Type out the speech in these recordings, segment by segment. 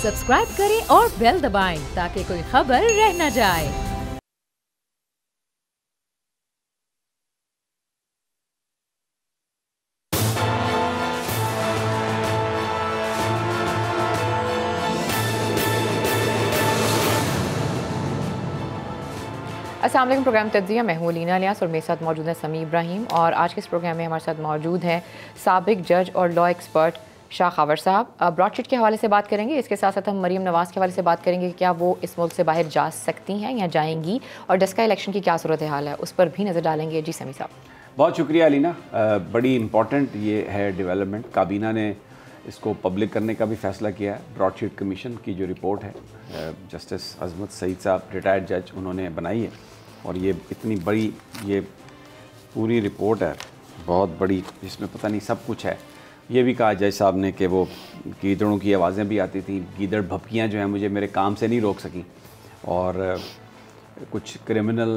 Subscribe करें और bell दबाएं ताकि कोई खबर रह न जाए। अस्सलाम वालेकुम। प्रोग्राम तज्ज़िया, मैं हूँ लीना इलियास और मेरे साथ मौजूद है समी इब्राहिम। और आज के इस प्रोग्राम में हमारे साथ मौजूद हैं साबिक जज और लॉ एक्सपर्ट शाह खावर साहब। ब्रॉडशीट के हवाले से बात करेंगे, इसके साथ साथ हम मरीम नवाज़ के हवाले से बात करेंगे कि क्या वो इस मुल्क से बाहर जा सकती हैं या जाएंगी, और डस्का इलेक्शन की क्या सूरत हाल है उस पर भी नज़र डालेंगे। जी समी साहब। बहुत शुक्रिया लीना। बड़ी इंपॉर्टेंट ये है डेवलपमेंट। काबीना ने इसको पब्लिक करने का भी फ़ैसला किया है। ब्रॉडशीट कमीशन की जो रिपोर्ट है जस्टिस अजमत सईद साहब रिटायर्ड जज उन्होंने बनाई है, और ये इतनी बड़ी ये पूरी रिपोर्ट है, बहुत बड़ी, जिसमें पता नहीं सब कुछ है। ये भी कहा जज साहब ने कि वो गीदड़ों की आवाज़ें भी आती थी, गीदड़ भपकियाँ जो हैं मुझे मेरे काम से नहीं रोक सकीं, और कुछ क्रिमिनल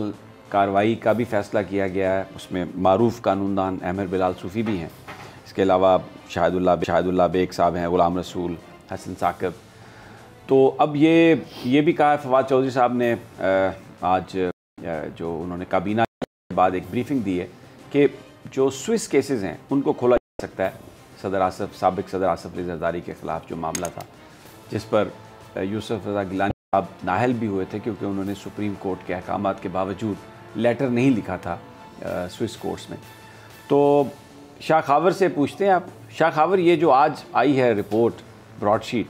कार्रवाई का भी फ़ैसला किया गया है। उसमें मारूफ़ कानूनदान अहमद बिलाल सूफ़ी भी हैं, इसके अलावा शाहिदुल्लाह बेग साहब हैं, गुलाम रसूल, हसन साकिब। तो अब ये भी कहा फवाद चौधरी साहब ने आज जो उन्होंने काबीना के बाद एक ब्रीफिंग दी है कि जो स्विस केसेस हैं उनको खोला जा सकता है। साबिक सदर आसिफ अली जरदारी के ख़िलाफ़ जो मामला था, जिस पर यूसुफ रज़ा गिलानी साहब नाअहल भी हुए थे क्योंकि उन्होंने सुप्रीम कोर्ट के अहकामात के बावजूद लेटर नहीं लिखा था स्विस कोर्ट्स में। तो शाह खावर से पूछते हैं आप, शाह खावर, ये जो आज आई है रिपोर्ट ब्रॉडशीट,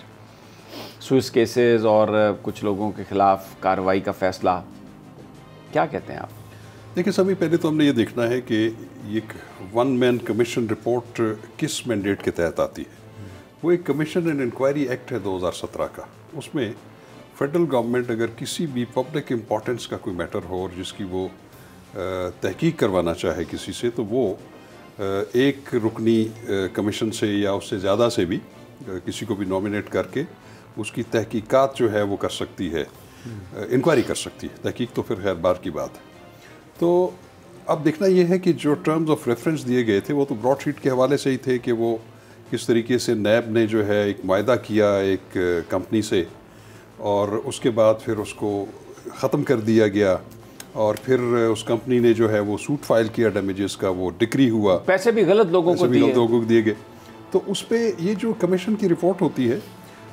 स्विस केसेस और कुछ लोगों के ख़िलाफ़ कार्रवाई का फ़ैसला, क्या कहते हैं आप? देखिए सभी, पहले तो हमने ये देखना है कि ये वन मैन कमीशन रिपोर्ट किस मैंडेट के तहत आती है। वो एक कमीशन एंड इंक्वायरी एक्ट है 2017 का। उसमें फेडरल गवर्नमेंट अगर किसी भी पब्लिक इम्पोर्टेंस का कोई मैटर हो और जिसकी वो तहकीक करवाना चाहे किसी से, तो वो एक रुकनी कमीशन से या उससे ज़्यादा से भी किसी को भी नॉमिनेट करके उसकी तहकीकात जो है वो कर सकती है, इंक्वायरी कर सकती है। तहकीक तो फिर खैर बार की बात है। तो अब देखना ये है कि जो टर्म्स ऑफ रेफरेंस दिए गए थे वो तो ब्रॉडशीट के हवाले से ही थे कि वो किस तरीके से नैब ने जो है एक मायदा किया एक कंपनी से, और उसके बाद फिर उसको ख़त्म कर दिया गया, और फिर उस कंपनी ने जो है वो सूट फाइल किया, डैमेजेस का वो डिक्री हुआ, पैसे भी गलत लोगों को दिए गए। तो उस पर ये जो कमीशन की रिपोर्ट होती है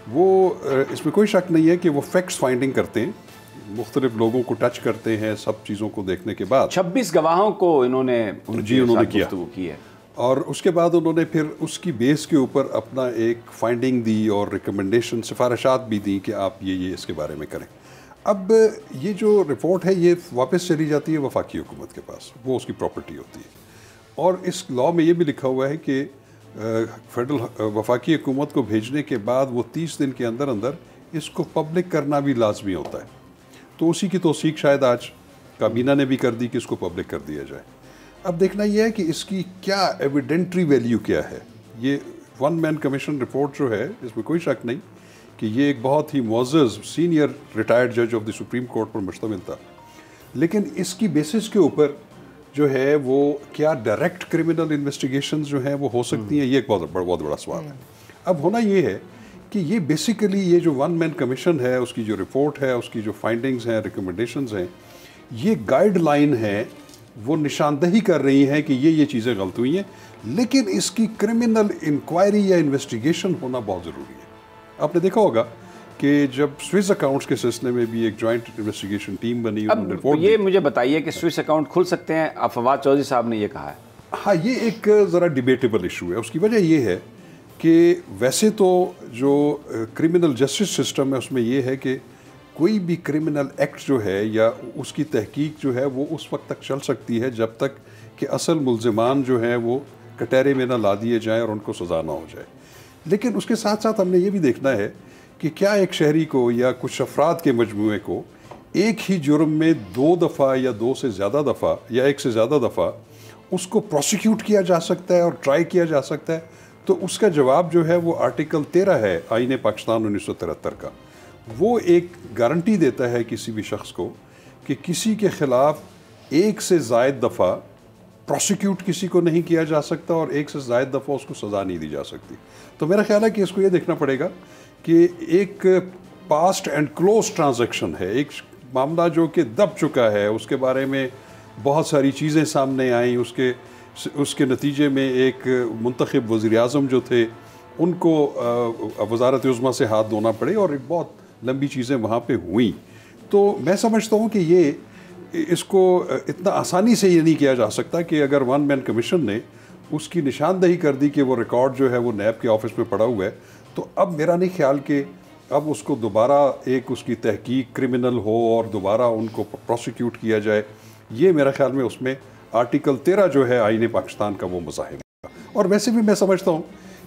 वो, इसमें कोई शक नहीं है कि वो फैक्ट्स फाइंडिंग करते हैं, मुख्तलिफ लोगों को टच करते हैं। सब चीज़ों को देखने के बाद 26 गवाहों को उन्होंने की है, और उसके बाद उन्होंने फिर उसकी बेस के ऊपर अपना एक फाइंडिंग दी और रिकमेंडेशन, सिफारिशात भी दी कि आप ये इसके बारे में करें। अब ये जो रिपोर्ट है ये वापस चली जाती है वफाकी हुकूमत के पास, वो उसकी प्रॉपर्टी होती है। और इस लॉ में ये भी लिखा हुआ है कि फेडरल वफाकी हुकूमत को भेजने के बाद वो 30 दिन के अंदर अंदर इसको पब्लिक करना भी लाजमी होता है। तो उसी की तौसीक शायद आज काबीना ने भी कर दी कि इसको पब्लिक कर दिया जाए। अब देखना यह है कि इसकी क्या एविडेंट्री वैल्यू क्या है। ये वन मैन कमीशन रिपोर्ट जो है, इसमें कोई शक नहीं कि ये एक बहुत ही मुअज़्ज़ज़ सीनियर रिटायर्ड जज ऑफ द सुप्रीम कोर्ट पर मुश्तमिल था, लेकिन इसकी बेसिस के ऊपर जो है वो क्या डायरेक्ट क्रिमिनल इन्वेस्टिगेशन जो है वो हो सकती हैं, ये एक बहुत बड़ा सवाल है। अब होना ये है कि ये बेसिकली ये जो वन मैन कमीशन है, उसकी जो रिपोर्ट है, उसकी जो फाइंडिंग्स हैं, रिकमेंडेशंस हैं, ये गाइडलाइन है, वो निशानदही कर रही हैं कि ये चीज़ें गलत हुई हैं, लेकिन इसकी क्रिमिनल इंक्वायरी या इन्वेस्टिगेशन होना बहुत ज़रूरी है। आपने देखा होगा कि जब स्विस अकाउंट्स के सिलसिले में भी एक जॉइंट इन्वेस्टिगेशन टीम बनी, अब रिपोर्ट ये मुझे बताइए कि स्विस अकाउंट खुल सकते हैं? अब फवाद चौधरी साहब ने ये कहा है। हाँ, ये एक ज़रा डिबेटेबल इशू है। उसकी वजह ये है कि वैसे तो जो क्रिमिनल जस्टिस सिस्टम है उसमें ये है कि कोई भी क्रिमिनल एक्ट जो है या उसकी तहकीक जो है वो उस वक्त तक चल सकती है जब तक कि असल मुल्ज़िमान जो हैं वो कटहरे में ना ला दिए जाएं और उनको सज़ा ना हो जाए। लेकिन उसके साथ साथ हमने ये भी देखना है कि क्या एक शहरी को या कुछ अफराद के मजमूए को एक ही जुर्म में 2 दफ़ा या 2 से ज़्यादा दफ़ा या 1 से ज़्यादा दफ़ा उसको प्रोसिक्यूट किया जा सकता है और ट्राई किया जा सकता है? तो उसका जवाब जो है वो आर्टिकल 13 है आईन पाकिस्तान 1973 का। वो एक गारंटी देता है किसी भी शख्स को कि किसी के ख़िलाफ़ 1 से ज़ायद दफ़ा प्रोसिक्यूट किसी को नहीं किया जा सकता और 1 से ज़ायद दफ़ा उसको सज़ा नहीं दी जा सकती। तो मेरा ख्याल है कि इसको ये देखना पड़ेगा कि एक पास्ट एंड क्लोज ट्रांजैक्शन है, एक मामला जो कि दब चुका है, उसके बारे में बहुत सारी चीज़ें सामने आई, उसके नतीजे में एक मुंतखब वज़ीर-ए-आज़म जो थे उनको वज़ारत उज़्मा से हाथ धोना पड़े और एक बहुत लंबी चीज़ें वहाँ पे हुई। तो मैं समझता हूँ कि इसको इतना आसानी से ये नहीं किया जा सकता कि अगर वन मैन कमीशन ने उसकी निशानदही कर दी कि वो रिकॉर्ड जो है वो नैब के ऑफिस में पड़ा हुआ है, तो अब मेरा नहीं ख्याल कि अब उसको दोबारा एक उसकी तहकीक क्रिमिनल हो और दोबारा उनको प्रोसिक्यूट किया जाए। ये मेरा ख्याल में उसमें आर्टिकल 13 जो है आईन पाकिस्तान का वो मज़ाहिर है। और वैसे भी मैं समझता हूँ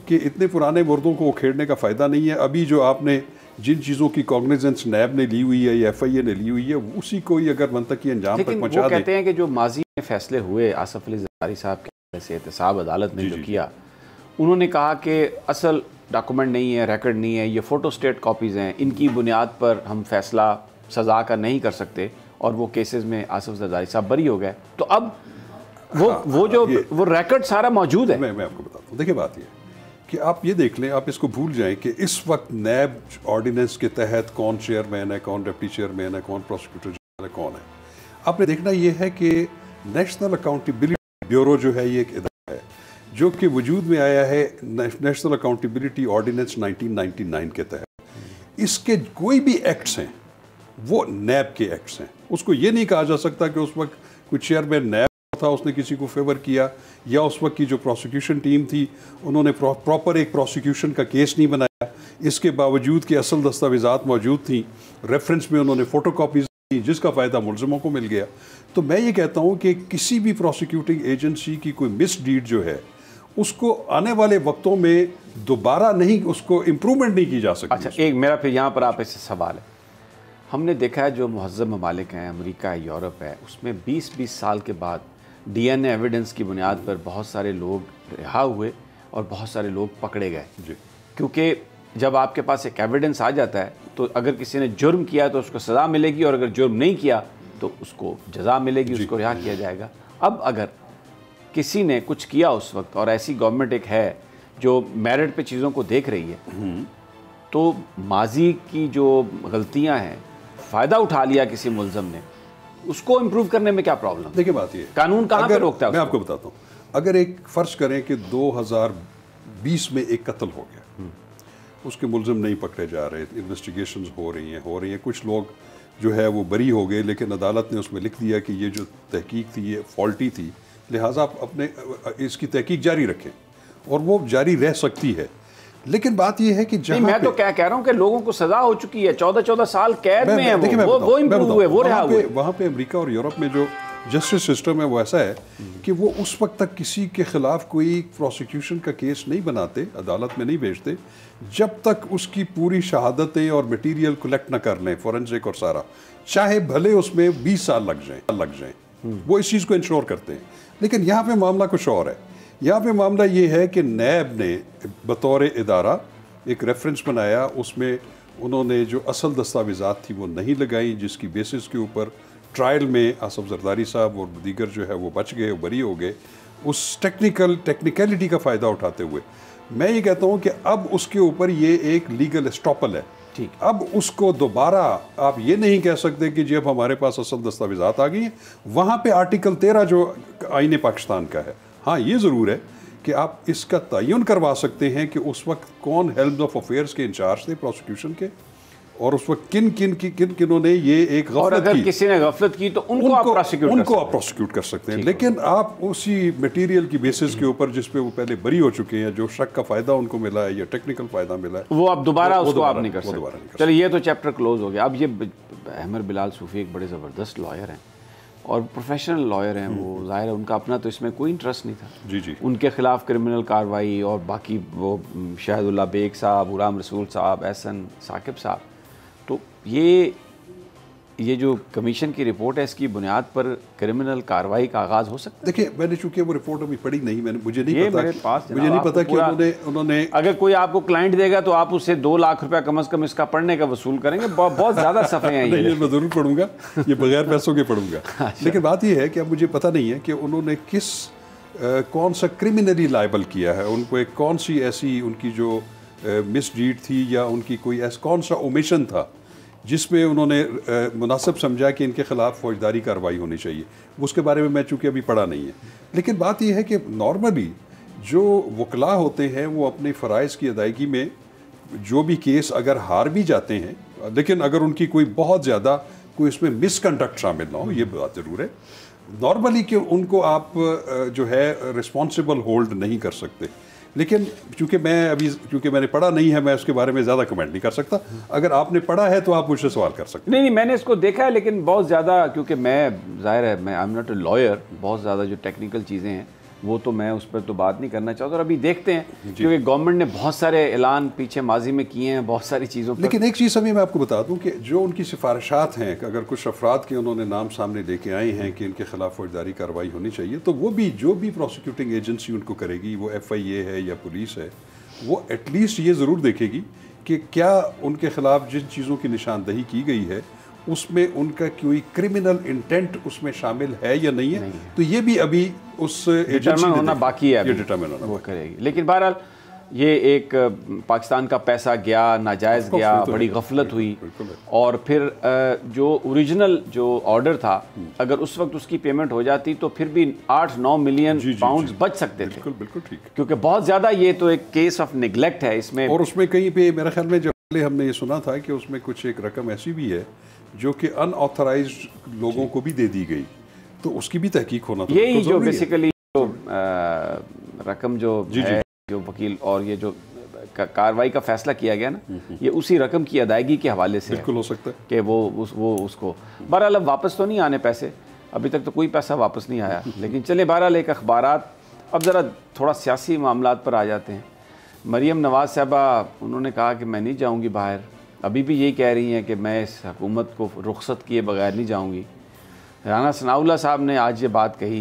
कि इतने पुराने मुर्दों को उखेड़ने का फ़ायदा नहीं है। अभी जो आपने जिन चीज़ों की कॉग्निजेंस नैब ने ली हुई है या FIA ने ली हुई है, उसी को ही अगर मंतकी अंजाम तक पहुँचा दें। कहते हैं कि जो माजी में फैसले हुए आसफ अली ज़रदारी साहब के से एहतसाब अदालत ने जो किया, उन्होंने कहा कि असल डॉक्यूमेंट नहीं है, रिकॉर्ड नहीं है, ये फ़ोटो स्टेट कॉपीज़ हैं, इनकी बुनियाद पर हम फैसला सज़ा का नहीं कर सकते, और वो केसेस में आसफ ज़रदारी साहब बरी हो गए। तो अब वो रिकॉर्ड सारा मौजूद है। मैं आपको बताता हूँ। देखिए बात ये कि आप ये देख लें, आप इसको भूल जाएं कि इस वक्त नैब ऑर्डिनेंस के तहत कौन चेयरमैन है, कौन डिप्टी चेयरमैन है, कौन प्रोसिक्यूटर जनरल है, कौन है। आपने देखना ये है कि नेशनल अकाउंटेबिलिटी ब्यूरो जो है ये एक इदारा है जो कि वजूद में आया है नेशनल अकाउंटेबिलिटी ऑर्डिनेंस 1999 के तहत। इसके कोई भी एक्ट्स हैं वो नैब के एक्ट्स हैं। उसको ये नहीं कहा जा सकता कि उस वक्त कोई चेयरमैन नैब था, उसने किसी को फेवर किया, या उस वक्त की जो प्रोसिक्यूशन टीम थी उन्होंने प्रॉपर एक प्रोसिक्यूशन का केस नहीं बनाया, इसके बावजूद कि असल दस्तावेज़ात मौजूद थी, रेफरेंस में उन्होंने फ़ोटोकॉपीज़ दी जिसका फ़ायदा मुलज़िमों को मिल गया। तो मैं ये कहता हूँ कि किसी भी प्रोसिक्यूटिंग एजेंसी की कोई मिसडीड जो है उसको आने वाले वक्तों में दोबारा नहीं, उसको इम्प्रूवमेंट नहीं की जा सकती। अच्छा, एक मेरा फिर यहाँ पर आप इससे सवाल है, हमने देखा है जो महज़्ज़ब ममालिक हैं, अमेरिका है, यूरोप है, उसमें 20-20 साल के बाद DNA एविडेंस की बुनियाद पर बहुत सारे लोग रिहा हुए और बहुत सारे लोग पकड़े गए। क्योंकि जब आपके पास एक एविडेंस आ जाता है तो अगर किसी ने जुर्म किया तो उसको सज़ा मिलेगी, और अगर जुर्म नहीं किया तो उसको जज़ा मिलेगी, उसको रिहा किया जाएगा। अब अगर किसी ने कुछ किया उस वक्त और ऐसी गवर्नमेंट एक है जो मेरिट पे चीज़ों को देख रही है, तो माजी की जो गलतियाँ हैं फ़ायदा उठा लिया किसी मुलज़म ने, उसको इम्प्रूव करने में क्या प्रॉब्लम? देखिए बात ये, कानून कहाँ पे रोकता है? मैं आपको बताता हूँ, अगर एक फ़र्ज़ करें कि 2020 में एक कत्ल हो गया, उसके मुलज़िम नहीं पकड़े जा रहे, इन्वेस्टिगेशंस हो रही हैं, कुछ लोग जो है वो बरी हो गए, लेकिन अदालत ने उसमें लिख दिया कि ये जो तहकीक थी ये फॉल्टी थी, लिहाजा आप अपने इसकी तहकीक जारी रखें, और वो जारी रह सकती है। लेकिन बात यह है कि जहाँ मैं तो क्या कह रहा हूँ कि लोगों को सजा हो चुकी है, 14-14 साल कैद में है, वो इम्प्रूव हुए, वो रिहा हुए। वहाँ पे अमेरिका और यूरोप में जो जस्टिस सिस्टम है वो ऐसा है कि वो उस वक्त तक किसी के खिलाफ कोई प्रोसिक्यूशन का केस नहीं बनाते, अदालत में नहीं भेजते, जब तक उसकी पूरी शहादतें और मटीरियल कलेक्ट ना कर लें, फॉरेंसिक और सारा, चाहे भले उसमें 20 साल लग जाएं, वो इस चीज़ को इंश्योर करते हैं। लेकिन यहाँ पे मामला कुछ और है। यहाँ पे मामला ये है कि नैब ने बतौर इदारा एक रेफरेंस बनाया, उसमें उन्होंने जो असल दस्तावेज़ात थी वो नहीं लगाई, जिसकी बेसिस के ऊपर ट्रायल में आसफ जरदारी साहब और दीगर जो है वो बच गए, बरी हो गए, उस टेक्निकलिटी का फ़ायदा उठाते हुए। मैं ये कहता हूँ कि अब उसके ऊपर ये एक लीगल एस्टॉपल है। ठीक, अब उसको दोबारा आप ये नहीं कह सकते कि जब हमारे पास असल दस्तावेज़ात आ गई हैं, वहाँ पे आर्टिकल 13 जो आईन पाकिस्तान का है, हाँ ये ज़रूर है कि आप इसका तयन करवा सकते हैं कि उस वक्त कौन हेल्प ऑफ अफेयर्स के इंचार्ज थे प्रोसिक्यूशन के, और उस वक्त किन ने ये एक गफलत और अगर की, किसी ने गफलत की तो उनको आप प्रोसिक्यूट कर सकते हैं। लेकिन आप उसी मटेरियल की बेसिस के ऊपर जिस पे वो पहले बरी हो चुके हैं, जो शक का फ़ायदा उनको मिला है या टेक्निकल फ़ायदा मिला है, वो अब दोबारा उसको आप नहीं कर सकते। चलिए ये तो चैप्टर क्लोज हो गया। अब ये अहमद बिलाल सूफ़ी एक बड़े ज़बरदस्त लॉयर हैं और प्रोफेशनल लॉयर हैं, वो ज़ाहिर है उनका अपना तो इसमें कोई इंटरेस्ट नहीं था। जी, उनके ख़िलाफ़ क्रिमिनल कार्रवाई और बाकी वो शाहिदुल्लाह बेग साहब, गुलाम रसूल साहब, एहसन साकिब साहब, तो ये जो कमीशन की रिपोर्ट है इसकी बुनियाद पर क्रिमिनल कार्रवाई का आगाज़ हो सकता है? देखिए, मैंने चूंकि वो रिपोर्ट अभी पढ़ी नहीं, मुझे नहीं पता कि उन्होंने अगर कोई आपको क्लाइंट देगा तो आप उससे 2 लाख रुपया कम से कम इसका पढ़ने का वसूल करेंगे। बहुत ज़्यादा सफ़े हैं ये। मैं ज़रूर पढ़ूंगा, ये बगैर पैसों के पढ़ूंगा। लेकिन बात ये है कि अब मुझे पता नहीं है कि उन्होंने कौन सा क्रिमिनली लायबल किया है, उनको एक कौन सी ऐसी उनकी जो मिसडीड थी या उनकी कोई ऐसा कौन सा ओमिशन था जिसमें उन्होंने मुनासिब समझा कि इनके ख़िलाफ़ फौजदारी कार्रवाई होनी चाहिए। उसके बारे में मैं चूँकि अभी पढ़ा नहीं है, लेकिन बात यह है कि नॉर्मली जो वकला होते हैं वो अपने फ़राइज़ की अदायगी में जो भी केस अगर हार भी जाते हैं, लेकिन अगर उनकी कोई बहुत ज़्यादा कोई इसमें मिसकंडक्ट शामिल ना हो, ये बात ज़रूर है, नॉर्मली कि उनको आप जो है रिस्पॉन्सिबल होल्ड नहीं कर सकते। लेकिन चूँकि मैंने पढ़ा नहीं है, मैं उसके बारे में ज़्यादा कमेंट नहीं कर सकता। अगर आपने पढ़ा है तो आप मुझसे सवाल कर सकते हैं। नहीं, मैंने इसको देखा है, लेकिन बहुत ज़्यादा, क्योंकि मैं ज़ाहिर है मैं I am not a lawyer, बहुत ज़्यादा जो टेक्निकल चीज़ें हैं वो तो मैं उस पर तो बात नहीं करना चाहता। और अभी देखते हैं क्योंकि गवर्नमेंट ने बहुत सारे ऐलान पीछे माजी में किए हैं बहुत सारी चीज़ों पर। लेकिन एक चीज़ अभी मैं आपको बता दूं कि जो उनकी सिफारिशात हैं कि अगर कुछ अफराद के उन्होंने नाम सामने लेके आए हैं कि इनके खिलाफ फौजदारी कार्रवाई होनी चाहिए, तो वो भी जो भी प्रोसिक्यूटिंग एजेंसी उनको करेगी, वो FIA है या पुलिस है, वो एटलीस्ट ये ज़रूर देखेगी कि क्या उनके खिलाफ जिन चीज़ों की निशानदही की गई है उसमें उनका कोई क्रिमिनल इंटेंट उसमें शामिल है या नहीं है। तो ये भी अभी उस डिटरमिन होना बाकी है, डिटरमिन होना वो करेगी। लेकिन बहरहाल ये एक पाकिस्तान का पैसा गया, नाजायज़ गया, बड़ी गफलत हुई, और फिर जो ओरिजिनल जो ऑर्डर था अगर उस वक्त उसकी पेमेंट हो जाती तो फिर भी 8-9 मिलियन पाउंड बच सकते थे। बिल्कुल ठीक, क्योंकि बहुत ज़्यादा ये तो एक केस ऑफ निगलेक्ट है इसमें। और उसमें कहीं पे मेरे ख्याल में जब पहले हमने ये सुना था कि उसमें कुछ एक रकम ऐसी भी है जो कि अनऑथराइज्ड लोगों को भी दे दी गई, तो उसकी भी तहकीक होना तो यही जो बेसिकली जो रकम जो है, जो वकील और ये जो कार्रवाई का फैसला किया गया ना, ये उसी रकम की अदायगी के हवाले से बिल्कुल हो सकता है कि वो उसको बहरहाल अब वापस तो नहीं आने पैसे, अभी तक तो कोई पैसा वापस नहीं आया। लेकिन चले बहरहाल एक अखबारात, अब ज़रा थोड़ा सियासी मामलात पर आ जाते हैं। मरीम नवाज़ साहबा उन्होंने कहा कि मैं नहीं जाऊँगी बाहर, अभी भी यही कह रही हैं कि मैं इस हुकूमत को रुखसत किए बगैर नहीं जाऊंगी। राना सनाउल्लाह साहब ने आज ये बात कही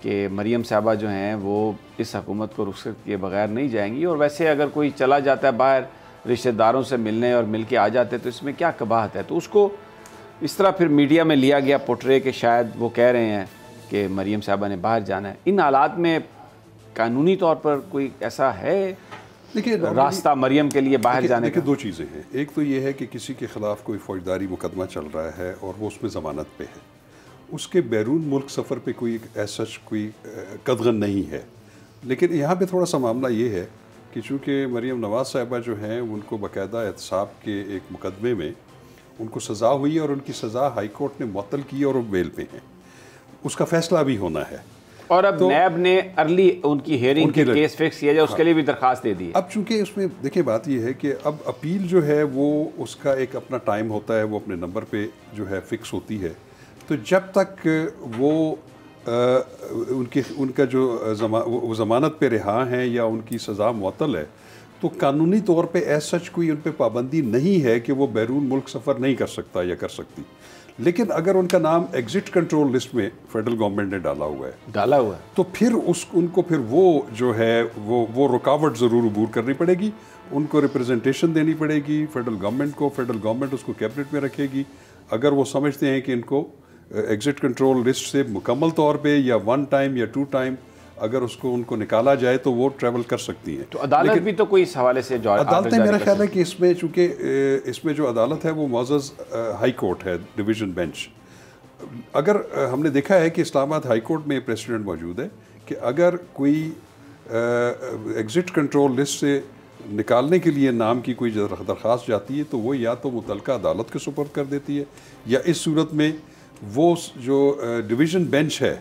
कि मरीम साहबा जो हैं वो इस हुकूमत को रुखसत किए बगैर नहीं जाएंगी, और वैसे अगर कोई चला जाता है बाहर रिश्तेदारों से मिलने और मिल के आ जाते तो इसमें क्या कबाहत है। तो उसको इस तरह फिर मीडिया में लिया गया पोट्रे के शायद वो कह रहे हैं कि मरीम साहबा ने बाहर जाना है। इन हालात में कानूनी तौर पर कोई ऐसा है देखिए रास्ता मरियम के लिए बाहर जाने का? दो चीज़ें हैं। एक तो ये है कि किसी के ख़िलाफ़ कोई फ़ौजदारी मुकदमा चल रहा है और वो उसमें ज़मानत पे है, उसके बैरून मुल्क सफ़र पे कोई ऐसा कोई कदगन नहीं है। लेकिन यहाँ पे थोड़ा सा मामला ये है कि चूँकि मरीम नवाज़ साहिबा जो हैं उनको बाकायदा एहतसाब के एक मुकदमे में उनको सज़ा हुई और उनकी सज़ा हाई कोर्ट ने मुअत्तल की और वो बेल पे हैं, उसका फ़ैसला भी होना है। और अब नैब ने अर्ली उनकी हेयरिंग के केस फिक्स किया जाए, उसके लिए भी दरखास्त दे दी है। अब चूंकि उसमें देखिए बात यह है कि अब अपील जो है वो उसका एक अपना टाइम होता है, वो अपने नंबर पे जो है फिक्स होती है। तो जब तक वो उनका जो ज़मानत पे रिहा हैं या उनकी सज़ा मुअत्तल है, तो कानूनी तौर पे एज सच कोई उन पर पाबंदी नहीं है कि वो बैरून मुल्क सफ़र नहीं कर सकता या कर सकती। लेकिन अगर उनका नाम एग्जिट कंट्रोल लिस्ट में फेडरल गवर्नमेंट ने डाला हुआ है तो फिर उनको फिर वो जो है वो रुकावट ज़रूर अबूर करनी पड़ेगी, उनको रिप्रेजेंटेशन देनी पड़ेगी फेडरल गवर्नमेंट को, फेडरल गवर्नमेंट उसको कैबिनेट में रखेगी। अगर वो समझते हैं कि इनको एग्जिट कंट्रोल लिस्ट से मुकम्मल तौर पे या 1 टाइम या 2 टाइम अगर उसको उनको निकाला जाए तो वो ट्रैवल कर सकती हैं। तो अदालत भी तो कोई इस हवाले से अदालतें मेरा ख्याल है कि इसमें चूँकि इसमें जो अदालत है वो मौजूद हाई कोर्ट है, डिवीज़न बेंच। अगर हमने देखा है कि इस्लामाबाद हाई कोर्ट में प्रेसिडेंट मौजूद है कि अगर कोई एग्जिट कंट्रोल लिस्ट से निकालने के लिए नाम की कोई दरख्वास्त जाती है तो वो या तो मुतल्लिका अदालत के सुपुर्द कर देती है, या इस सूरत में वो जो डिवीज़न बेंच है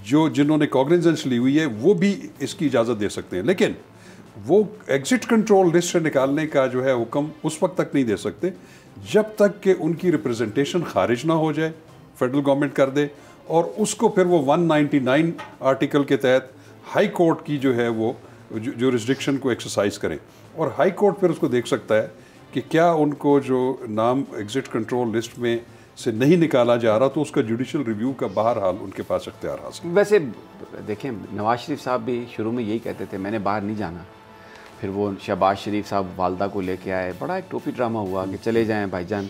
जिन्होंने कॉग्निजेंस ली हुई है वो भी इसकी इजाज़त दे सकते हैं। लेकिन वो एग्जिट कंट्रोल लिस्ट से निकालने का जो है हुक्म उस वक्त तक नहीं दे सकते जब तक कि उनकी रिप्रेजेंटेशन खारिज ना हो जाए, फेडरल गवर्नमेंट कर दे और उसको फिर वो 199 आर्टिकल के तहत हाई कोर्ट की जो है वो जुरिस्डिक्शन को एक्सरसाइज करें, और हाई कोर्ट फिर उसको देख सकता है कि क्या उनको जो नाम एग्जिट कंट्रोल लिस्ट में से नहीं निकाला जा रहा तो उसका जुडिशल रिव्यू का बहरहाल उनके पास इख्तियार हासिल। वैसे देखें नवाज शरीफ साहब भी शुरू में यही कहते थे मैंने बाहर नहीं जाना, फिर वो शहबाज शरीफ साहब वालदा को लेके आए, बड़ा एक टोपी ड्रामा हुआ कि चले जाएं भाईजान।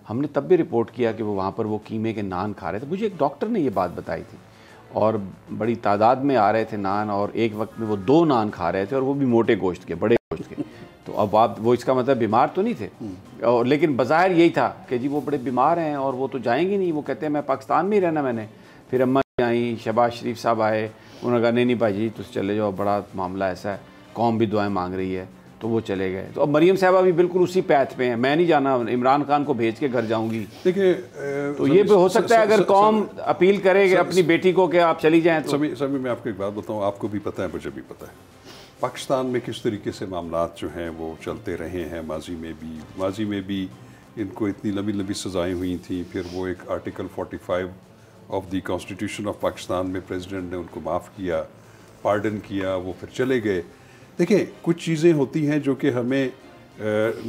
हमने तब भी रिपोर्ट किया कि वो वहाँ पर वो कीमे के नान खा रहे थे। मुझे एक डॉक्टर ने ये बात बताई थी और बड़ी तादाद में आ रहे थे नान, और एक वक्त में वो 2 नान खा रहे थे और वो भी मोटे गोश्त के, बड़े गोश्त के। तो अब आप वो इसका मतलब बीमार तो नहीं थे, और लेकिन बज़ाहिर यही था कि जी वो बड़े बीमार हैं और वो तो जाएंगे नहीं। वो कहते हैं मैं पाकिस्तान में ही रहना मैंने। फिर अम्मा आई, शहबाज शरीफ साहब आए, उन्होंने कहा नहीं भाई तुम चले जाओ, बड़ा मामला ऐसा है, कौम भी दुआएं मांग रही है, तो वो चले गए। तो अब मरीम साहबा भी बिल्कुल उसी पैथ पे हैं, मैं नहीं जाना, इमरान खान को भेज के घर जाऊंगी। देखिए तो ये भी हो सकता है अगर कौम अपील करे अपनी बेटी को कि आप चली जाएं। तो सभी मैं आपको एक बात बताऊं, आपको भी पता है मुझे भी पता है पाकिस्तान में किस तरीके से मामलात जो हैं वो चलते रहे हैं। माजी में भी इनको इतनी लंबी लंबी सज़ाएँ हुई थी, फिर वो एक article 45 of the constitution of Pakistan में प्रेसिडेंट ने उनको माफ़ किया, पार्डन किया, वो फिर चले गए। देखिए कुछ चीज़ें होती हैं जो कि हमें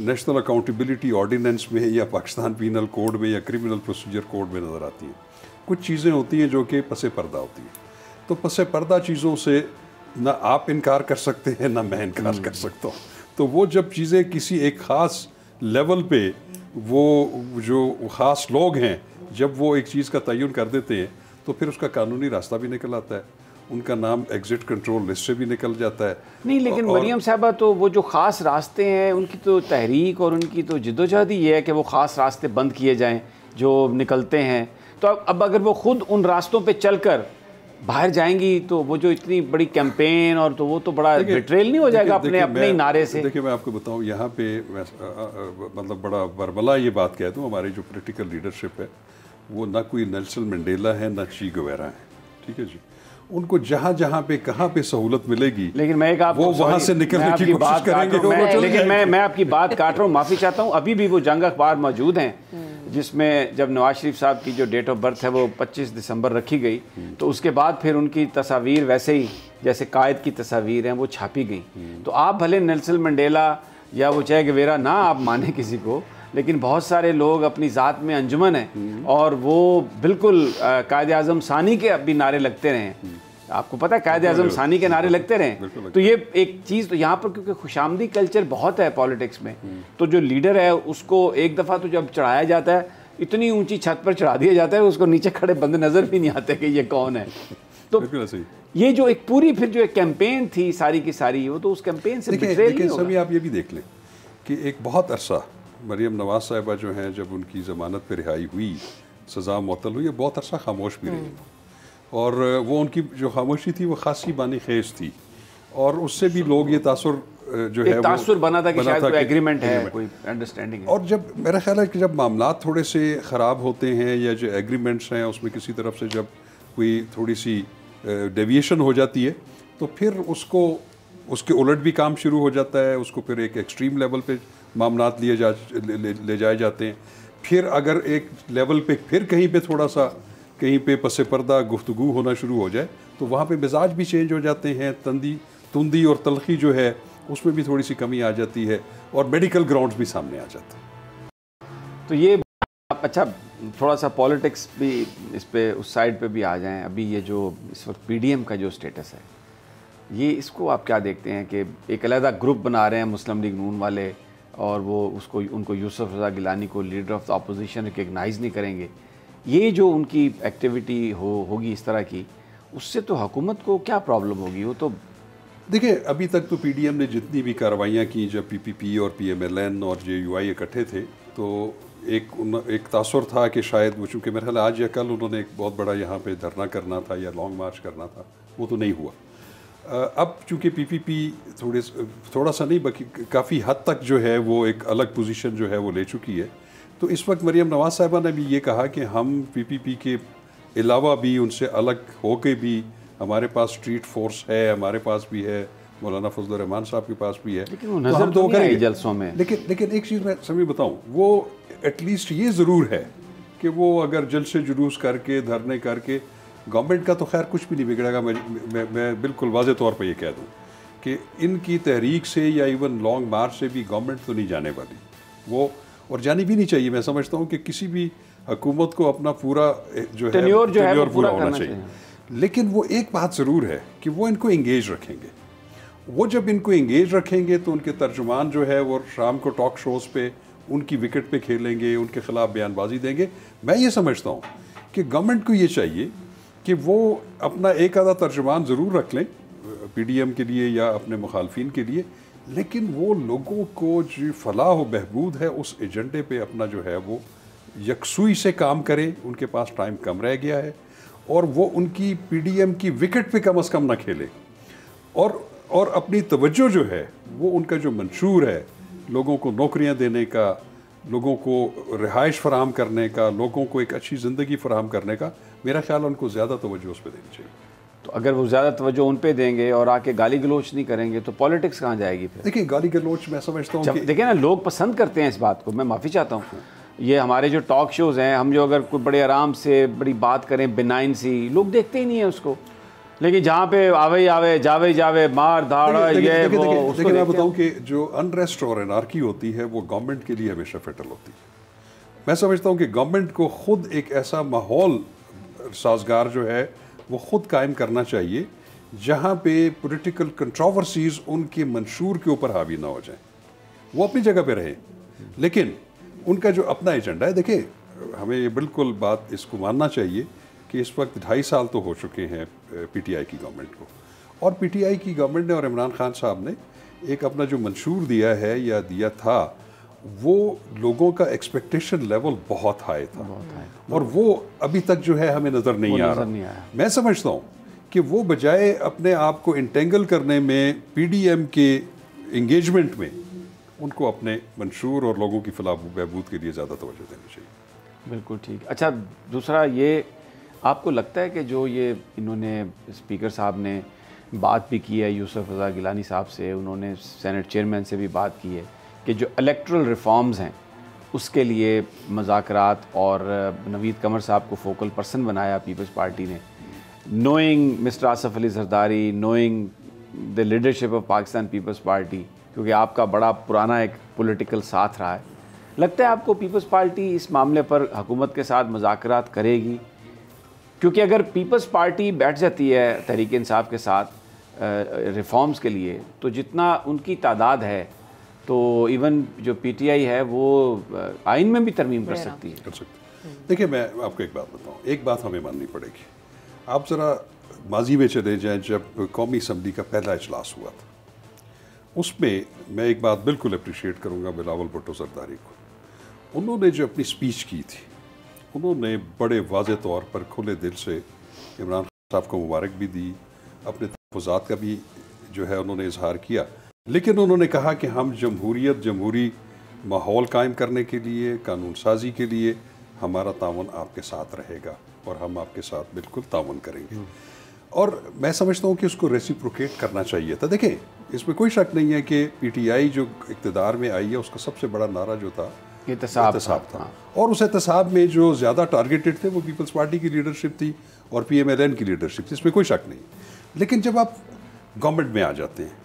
नेशनल अकाउंटेबिलिटी ऑर्डिनेंस में या पाकिस्तान पीनल कोड में या क्रिमिनल प्रोसीजर कोड में नज़र आती हैं। कुछ चीज़ें होती हैं जो कि पसे पर्दा होती हैं। तो पसे पर्दा चीज़ों से ना आप इनकार कर सकते हैं ना मैं इनकार कर सकता हूँ। तो वो जब चीज़ें किसी एक ख़ास लेवल पे वो जो ख़ास लोग हैं जब वो एक चीज़ का तयन कर देते हैं तो फिर उसका कानूनी रास्ता भी निकल आता है, उनका नाम एग्जिट कंट्रोल लिस्ट से भी निकल जाता है। नहीं लेकिन मरियम साहबा तो वो जो ख़ास रास्ते हैं उनकी तो तहरीक और उनकी तो जिद्दोजहद ही ये है कि वो ख़ास रास्ते बंद किए जाएं जो निकलते हैं। तो अब अगर वो ख़ुद उन रास्तों पे चलकर बाहर जाएंगी तो वो जो इतनी बड़ी कैंपेन और तो वो तो बड़ा बिट्रेल नहीं हो जाएगा अपने ही नारे से। देखिए मैं आपको बताऊं यहाँ पे मतलब बड़ा बरमला ये बात कह दूँ, हमारी जो पॉलिटिकल लीडरशिप है वो ना कोई नेल्सन मंडेला है ना ची गुवेरा है, ठीक है जी। उनको जहाँ पे कहाँ पे सहूलत मिलेगी, लेकिन मैं एक वो वहाँ से निकलने की कोशिश करेंगे। लेकिन मैं आपकी बात काट रहा हूँ, माफ़ी चाहता हूँ। अभी भी वो जंग अखबार मौजूद हैं जिसमें जब नवाज शरीफ साहब की जो डेट ऑफ बर्थ है वो 25 दिसंबर रखी गई, तो उसके बाद फिर उनकी तस्वीर वैसे ही जैसे कायद की तस्वीर हैं वो छापी गई। तो आप भले नेल्सन मंडेला या वो चे गुवेरा ना आप माने किसी को, लेकिन बहुत सारे लोग अपनी ज़ात में अंजुमन हैं और वो बिल्कुल कायद आज़म सानी के भी नारे लगते रहे। आपको पता है कायद आज़म सानी के नारे लगते रहे। तो ये एक चीज़ तो यहाँ पर क्योंकि खुशामदी कल्चर बहुत है पॉलिटिक्स में, तो जो लीडर है उसको एक दफ़ा तो जब चढ़ाया जाता है इतनी ऊंची छत पर चढ़ा दिया जाता है उसको नीचे खड़े बंदे नज़र भी नहीं आते कि ये कौन है। तो ये जो एक पूरी फिर जो एक कैंपेन थी सारी की सारी, वो तो उस कैंपेन से लेकिन सभी आप ये भी देख लें कि एक बहुत अरसा मरियम नवाज साहिबा जो हैं जब उनकी ज़मानत पर रिहाई हुई, सज़ा मुअत्तल हुई, बहुत अरसा खामोश भी रही और वो उनकी जो खामोशी थी वो खासी बानी खेज थी और उससे भी लोग ये तासुर जो है तासुर बना था कि शायद कोई एग्रीमेंट है, कोई अंडरस्टैंडिंग है। और जब मेरा ख्याल है कि जब मामलात थोड़े से ख़राब होते हैं या जो एग्रीमेंट्स हैं उसमें किसी तरफ से जब कोई थोड़ी सी डेविएशन हो जाती है तो फिर उसको उसके उलट भी काम शुरू हो जाता है, उसको फिर एक एक्सट्रीम लेवल पे मामलात ले जाए जाते हैं। फिर अगर एक लेवल पे फिर कहीं पे थोड़ा सा कहीं पे पसे पर्दा गुफ्तगू होना शुरू हो जाए तो वहाँ पे मिजाज भी चेंज हो जाते हैं, तुंदी और तलखी जो है उसमें भी थोड़ी सी कमी आ जाती है और मेडिकल ग्राउंड्स भी सामने आ जाते हैं। तो ये अच्छा थोड़ा सा पॉलिटिक्स भी इस पे उस साइड पे भी आ जाएं। अभी ये जो इस वक्त पीडीएम का जो स्टेटस है ये इसको आप क्या देखते हैं कि एक अलग ग्रुप बना रहे हैं मुस्लिम लीग नून वाले और वो उनको यूसुफ रज़ा गिलानी को leader of the opposition recognise नहीं करेंगे। ये जो उनकी एक्टिविटी होगी इस तरह की, उससे तो हुकूमत को क्या प्रॉब्लम होगी? वो तो देखिए अभी तक तो पीडीएम ने जितनी भी कार्रवाइयाँ की, जब पीपीपी और पीएमएलएन और जेयूआई इकट्ठे थे तो एक तासुर था कि शायद वो, चूँकि मेरे ख्याल आज या कल उन्होंने एक बहुत बड़ा यहाँ पे धरना करना था या लॉन्ग मार्च करना था, वो तो नहीं हुआ। अब चूँकि पीपीपी थोड़ा सा नहीं बल्कि काफ़ी हद तक जो है वो एक अलग पोजीशन जो है वो ले चुकी है, तो इस वक्त मरियम नवाज साहिबा ने भी ये कहा कि हम पीपीपी के अलावा भी उनसे अलग होके भी हमारे पास स्ट्रीट फोर्स है, हमारे पास भी है, मौलाना फजल रहमान साहब के पास भी है, लेकिन वो नजर तो करेंगे जलसों में। लेकिन एक चीज़ मैं सभी बताऊं, वो एटलीस्ट ये ज़रूर है कि वो अगर जलसे जुलूस करके धरने करके, गवर्नमेंट का तो खैर कुछ भी नहीं बिगड़ेगा। मैं बिल्कुल वाज़े तौर पर ये कह दूँ कि इनकी तहरीक से या इवन लॉन्ग मार्च से भी गवर्नमेंट तो नहीं जाने वाली, वो और जानी भी नहीं चाहिए। मैं समझता हूँ कि किसी भी हुकूमत को अपना पूरा जो है पूरा होना चाहिए। लेकिन वो एक बात ज़रूर है कि वो इनको इंगेज रखेंगे। वो जब इनको इंगेज रखेंगे तो उनके तर्जुमान जो है वो शाम को टॉक शोज़ पे उनकी विकेट पे खेलेंगे, उनके ख़िलाफ़ बयानबाजी देंगे। मैं ये समझता हूँ कि गवर्नमेंट को ये चाहिए कि वो अपना एक आधा तर्जुमान ज़रूर रख लें पीडीएम के लिए या अपने मुखालफिन के लिए, लेकिन वो लोगों को जो फलाह व बहबूद है उस एजेंडे पे अपना जो है वो यकसुई से काम करें। उनके पास टाइम कम रह गया है और वो उनकी पीडीएम की विकेट पे कम से कम ना खेले और अपनी तवज्जो जो है वो उनका जो मंशूर है लोगों को नौकरियां देने का, लोगों को रिहाइश फराहम करने का, लोगों को एक अच्छी ज़िंदगी फराहम करने का, मेरा ख्याल उनको ज़्यादा तवज्जो उस पर देनी चाहिए। तो अगर वो ज़्यादा तवज्जो उन पे देंगे और आके गाली गलोच नहीं करेंगे तो पॉलिटिक्स कहाँ जाएगी फिर? देखिए गाली गलोच मैं समझता हूँ कि देखिए ना, लोग पसंद करते हैं इस बात को। मैं माफ़ी चाहता हूँ, ये हमारे जो टॉक शोज़ हैं, हम जो अगर कोई बड़े आराम से बड़ी बात करें बिनाइन सी, लोग देखते ही नहीं है उसको। लेकिन जहाँ पे आवे जावे मार धाड़ ये वो, देखिए मैं बताऊँ कि जो अनरेस्ट और एनार्की होती है वो गवर्नमेंट के लिए हमेशा फेटल होती है। मैं समझता हूँ कि गवर्नमेंट को खुद एक ऐसा माहौल साजगार जो है वो खुद कायम करना चाहिए जहाँ पे पॉलिटिकल कंट्रोवर्सीज उनके मंशूर के ऊपर हावी ना हो जाए। वो अपनी जगह पे रहे, लेकिन उनका जो अपना एजेंडा है, देखिए हमें ये बिल्कुल बात इसको मानना चाहिए कि इस वक्त 2.5 साल तो हो चुके हैं पीटीआई की गवर्नमेंट को, और पीटीआई की गवर्नमेंट ने और इमरान खान साहब ने एक अपना जो मंशूर दिया है या दिया था, वो लोगों का एक्सपेक्टेशन लेवल बहुत हाई था और वो अभी तक जो है हमें नज़र नहीं आ रहा। मैं समझता हूँ कि वो बजाय अपने आप को इंटेंगल करने में पीडीएम के इंगेजमेंट में, उनको अपने मंशूर और लोगों की फलाह बहबूद के लिए ज़्यादा तवज्जो देनी चाहिए। बिल्कुल ठीक। अच्छा, दूसरा ये आपको लगता है कि जो ये इन्होंने स्पीकर साहब ने बात भी की है यूसुफ रज़ा गिलानी साहब से, उन्होंने सेनेट चेयरमैन से भी बात की है कि जो इलेक्टरल रिफॉर्म्स हैं उसके लिए मुज़ाकरात, और नवीद कमर साहब को फोकल पर्सन बनाया पीपल्स पार्टी ने, knowing mister Asif Ali Zardari, knowing the leadership of Pakistan Peoples Party, क्योंकि आपका बड़ा पुराना एक पॉलिटिकल साथ रहा है। लगता है आपको पीपल्स पार्टी इस मामले पर हुकूमत के साथ मुज़ाकरात करेगी? क्योंकि अगर पीपल्स पार्टी बैठ जाती है तहरीक इंसाफ के साथ रिफॉर्म्स के लिए, तो जितना उनकी तादाद है तो इवन जो पीटीआई है वो आइन में भी तरमीम कर सकती है। देखिए मैं आपको एक बात बताऊं, एक बात हमें माननी पड़ेगी। आप ज़रा माजी में चले जाएं, जब कौमी असम्बली का पहला इजलास हुआ था, उसमें मैं एक बात बिल्कुल अप्रिशिएट करूंगा बिलावल भुट्टो जरदारी को। उन्होंने जो अपनी स्पीच की थी, उन्होंने बड़े वाज़े तौर पर खुले दिल से इमरान साहब को मुबारक भी दी, अपने तहफ़्फ़ुज़ात का भी जो है उन्होंने इजहार किया, लेकिन उन्होंने कहा कि हम जमहूरी माहौल कायम करने के लिए, कानून साजी के लिए हमारा ताउन आपके साथ रहेगा और हम आपके साथ बिल्कुल ताउन करेंगे। और मैं समझता हूँ कि उसको रेसिप्रोकेट करना चाहिए था। देखिए इसमें कोई शक नहीं है कि पीटीआई जो इक़्तिदार में आई है उसका सबसे बड़ा नारा जो था एहतसाब था, और उस एहतसाब में जो ज़्यादा टारगेटेड थे वो पीपल्स पार्टी की लीडरशिप थी और PMLN की लीडरशिप थी, इसमें कोई शक नहीं। लेकिन जब आप गवर्नमेंट में आ जाते हैं,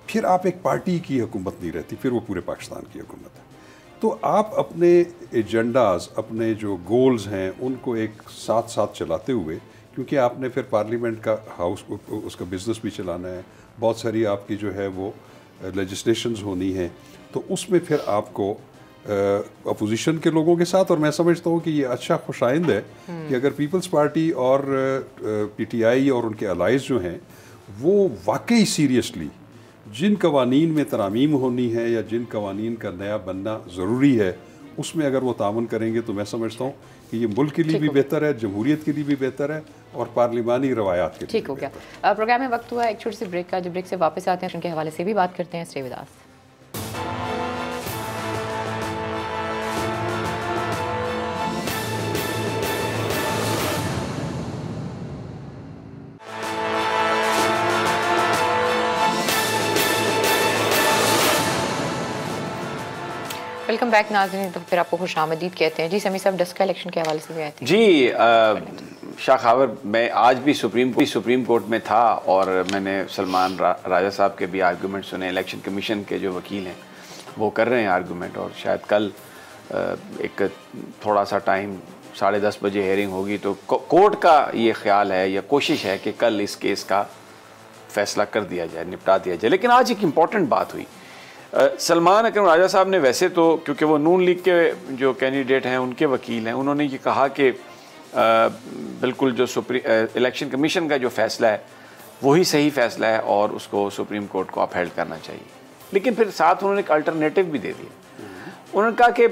फिर आप एक पार्टी की हुकूमत नहीं रहती, फिर वो पूरे पाकिस्तान की हुकूमत है। तो आप अपने एजेंडाज, अपने जो गोल्स हैं उनको एक साथ साथ चलाते हुए, क्योंकि आपने फिर पार्लियामेंट का हाउस उसका बिज़नेस भी चलाना है, बहुत सारी आपकी जो है वो लेजिस्लेशंस होनी है, तो उसमें फिर आपको अपोजिशन के लोगों के साथ, और मैं समझता हूँ कि ये अच्छा खुशाइंद है कि अगर पीपल्स पार्टी और पीटीआई और उनके अलाइज जो हैं वो वाकई सीरियसली जिन कवानीन में तरामीम होनी है या जिन कवानीन का नया बनना ज़रूरी है उसमें अगर वो तावन करेंगे, तो मैं समझता हूँ कि ये मुल्क के लिए भी बेहतर है, जमहूरियत के लिए भी बेहतर है और पार्लिमानी रवायात के लिए। ठीक हो गया। प्रोग्राम में वक्त हुआ एक छोटी सी ब्रेक का, जो ब्रेक से वापस आते हैं उनके हवाले से भी बात करते हैं। Stay with us. Welcome back नाज़रीन। तो फिर आपको खुशामदीद कहते हैं। जी समी साहब, डस्का इलेक्शन के हवाले से भी आए थे। जी शाह खावर, मैं आज भी सुप्रीम कोर्ट में था और मैंने सलमान राजा साहब के भी आर्गूमेंट सुने। इलेक्शन कमीशन के जो वकील हैं वो कर रहे हैं आर्गूमेंट, और शायद कल एक थोड़ा सा टाइम 10:30 बजे हेयरिंग होगी, तो कोर्ट का ये ख्याल है या कोशिश है कि कल इस केस का फैसला कर दिया जाए, निपटा दिया जाए। लेकिन आज एक इम्पॉर्टेंट बात हुई। सलमान अकरम राजा साहब ने, वैसे तो क्योंकि वो नून लीग के जो कैंडिडेट हैं उनके वकील हैं, उन्होंने ये कहा कि बिल्कुल जो इलेक्शन कमीशन का जो फ़ैसला है वही सही फ़ैसला है और उसको सुप्रीम कोर्ट को अपहेल्ड करना चाहिए। लेकिन फिर साथ उन्होंने एक अल्टरनेटिव भी दे दिया। उन्होंने कहा कि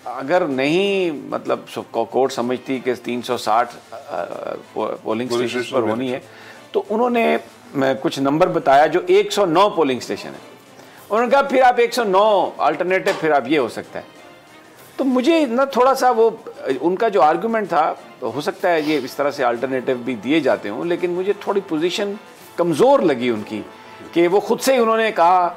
अगर नहीं मतलब कोर्ट समझती कि 360 पोलिंग स्टेशन पर होनी है, तो उन्होंने कुछ नंबर बताया जो 109 पोलिंग स्टेशन है। उन्होंने कहा फिर आप 109 अल्टरनेटिव, फिर आप ये हो सकता है। तो मुझे ना थोड़ा सा वो उनका जो आर्गूमेंट था, तो हो सकता है ये इस तरह से अल्टरनेटिव भी दिए जाते हों, लेकिन मुझे थोड़ी पोजीशन कमज़ोर लगी उनकी कि वो खुद से ही उन्होंने कहा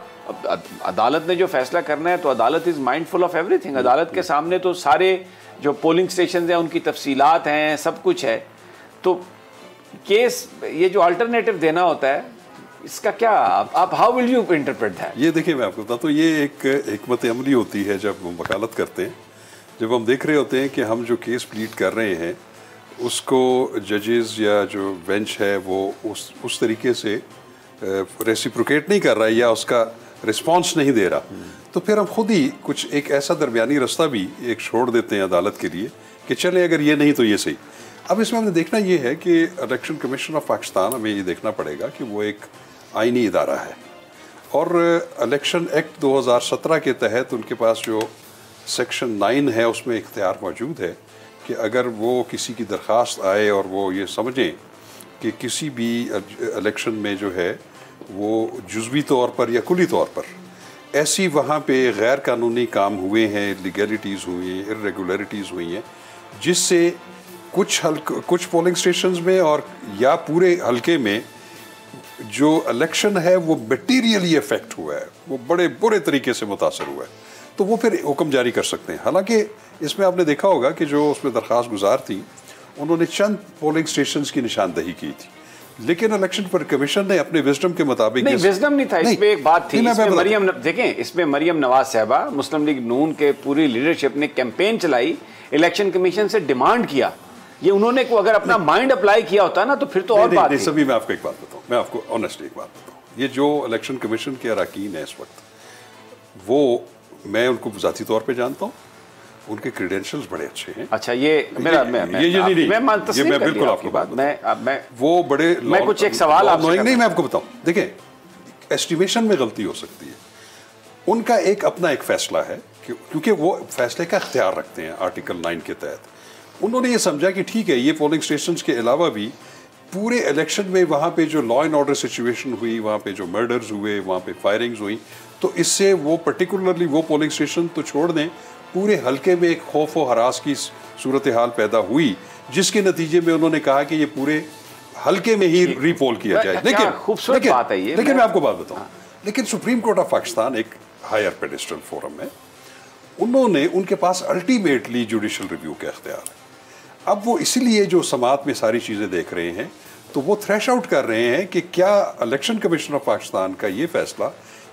अदालत ने जो फैसला करना है तो अदालत इज़ माइंडफुल ऑफ एवरीथिंग। अदालत के सामने तो सारे जो पोलिंग स्टेशन हैं उनकी तफसीलात हैं, सब कुछ है। तो केस ये जो अल्टरनेटिव देना होता है, इसका क्या आप how will you interpret that? ये देखिए मैं आपको बताता हूँ, ये एक हिकमत अमली होती है जब हम वकालत करते हैं। जब हम देख रहे होते हैं कि हम जो केस प्लीड कर रहे हैं उसको जजेस या जो बेंच है वो उस तरीके से रेसिप्रोकेट नहीं कर रहा है या उसका रिस्पांस नहीं दे रहा, तो फिर हम खुद ही कुछ एक ऐसा दरमियानी रास्ता भी एक छोड़ देते हैं अदालत के लिए कि चले अगर ये नहीं तो ये सही। अब इसमें हमने देखना ये है कि इलेक्शन कमीशन ऑफ पाकिस्तान, हमें ये देखना पड़ेगा कि वो एक आईनी इदारा है और इलेक्शन एक्ट 2017 के तहत उनके पास जो सेक्शन 9 है उसमें इख्तियार मौजूद है कि अगर वो किसी की दरख्वास्त आए और वो ये समझें कि किसी भी इलेक्शन में जो है वो जुज़वी तौर पर या कुली तौर पर ऐसी वहाँ पे गैर कानूनी काम हुए हैं, लीगलिटीज़ हुई हैं, इरेगुलरिटीज़ हुई हैं, जिससे कुछ पोलिंग स्टेशंस में और या पूरे हलके में जो इलेक्शन है वो मटीरियली इफेक्ट हुआ है, वो बड़े बुरे तरीके से मुतासर हुआ है, तो वो फिर हुक्म जारी कर सकते हैं। हालांकि इसमें आपने देखा होगा कि जो उसमें दरख्वास्त गुजार थी उन्होंने चंद पोलिंग स्टेशंस की निशानदही की थी, लेकिन इलेक्शन पर कमीशन ने अपने विजडम के मुताबिक नहीं, विजडम नहीं था, इसमें एक बात थी। इसमें मरियम देखें, इसमें मरियम नवाज साहबा, मुस्लिम लीग नून के पूरी लीडरशिप ने कैंपेन चलाई, इलेक्शन कमीशन से डिमांड किया। ये उन्होंने को अगर अपना माइंड अप्लाई किया होता ना तो फिर तो और बात थी। सभी मैं आपको एक बात बताऊं, मैं आपको ऑनेस्टली एक बात बताऊं, ये जो इलेक्शन कमीशन के अरकान है इस वक्त, वो मैं उनको ज़ाती तौर पे जानता हूँ, उनके क्रेडेंशियल्स बड़े अच्छे हैं। अच्छा, ये मेरा मैं बिल्कुल आपकी बात, मैं वो बड़े मैं कुछ एक सवाल आपसे नहीं, मैं आपको बताऊं, देखिए एस्टिमेशन में गलती हो सकती है, उनका एक अपना एक फैसला है क्योंकि वो फैसले का इख्तियार रखते हैं आर्टिकल 9 के तहत। उन्होंने ये समझा कि ठीक है, ये पोलिंग स्टेशंस के अलावा भी पूरे इलेक्शन में वहाँ पे जो लॉ एंड ऑर्डर सिचुएशन हुई, वहाँ पे जो मर्डर्स हुए, वहाँ पे फायरिंग्स हुई, तो इससे वो पर्टिकुलरली वो पोलिंग स्टेशन तो छोड़ दें, पूरे हलके में एक खौफ व हरास की सूरत हाल पैदा हुई, जिसके नतीजे में उन्होंने कहा कि ये पूरे हलके में ही रीपोल किया जाए। लेकिन मैं आपको बात बताऊँ, लेकिन सुप्रीम कोर्ट ऑफ पाकिस्तान एक हायर पेडिस्टल फोरम है, उन्होंने उनके पास अल्टीमेटली जुडिशल रिव्यू का इख्तियार है। अब वो इसीलिए जो समात में सारी चीज़ें देख रहे हैं, तो वो थ्रेश आउट कर रहे हैं कि क्या इलेक्शन कमीशन ऑफ पाकिस्तान का ये फैसला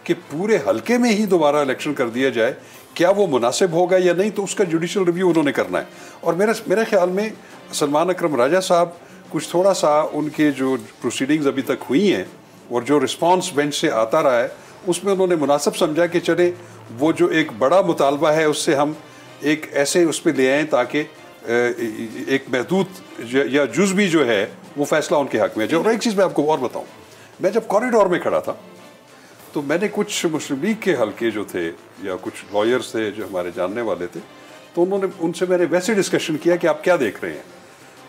कि पूरे हलके में ही दोबारा इलेक्शन कर दिया जाए, क्या वो मुनासिब होगा या नहीं, तो उसका जुडिशल रिव्यू उन्होंने करना है। और मेरे ख्याल में सलमान अकरम राजा साहब कुछ थोड़ा सा उनके जो प्रोसीडिंग्स अभी तक हुई हैं और जो रिस्पांस बेंच से आता रहा है, उसमें उन्होंने मुनासिब समझा कि चले वो जो एक बड़ा मुतालबा है उससे हम एक ऐसे उस पर ले आएँ ताकि एक महदूद या जुज़वी जो है वो फैसला उनके हक में है। और एक चीज़ मैं आपको और बताऊं, मैं जब कॉरिडोर में खड़ा था तो मैंने कुछ मुस्लिम लीग के हलके जो थे या कुछ लॉयर्स थे जो हमारे जानने वाले थे, तो उनसे मैंने वैसे डिस्कशन किया कि आप क्या देख रहे हैं,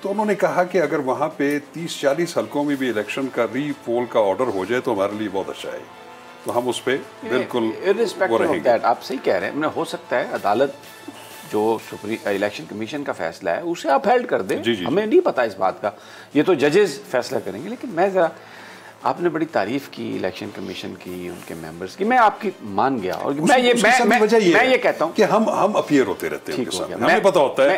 तो उन्होंने कहा कि अगर वहाँ पे 30-40 हलकों में भी इलेक्शन का रीपोल का ऑर्डर हो जाए तो हमारे लिए बहुत अच्छा है, तो हम उस पर बिल्कुल वो रहेंगे। आप सही कह रहे हैं, हो सकता है अदालत जो इलेक्शन कमीशन का फैसला है उसे आप हेल्ड कर दें, हमें नहीं पता इस बात का, ये तो जजेस फैसला करेंगे। लेकिन मैं ज़रा, आपने बड़ी तारीफ की इलेक्शन कमीशन की, उनके मेंबर्स की, मैं आपकी मान गया। और मैं ये कहता हूँ कि हम अपीयर होते रहते हैं उनके साथ, हमें पता होता है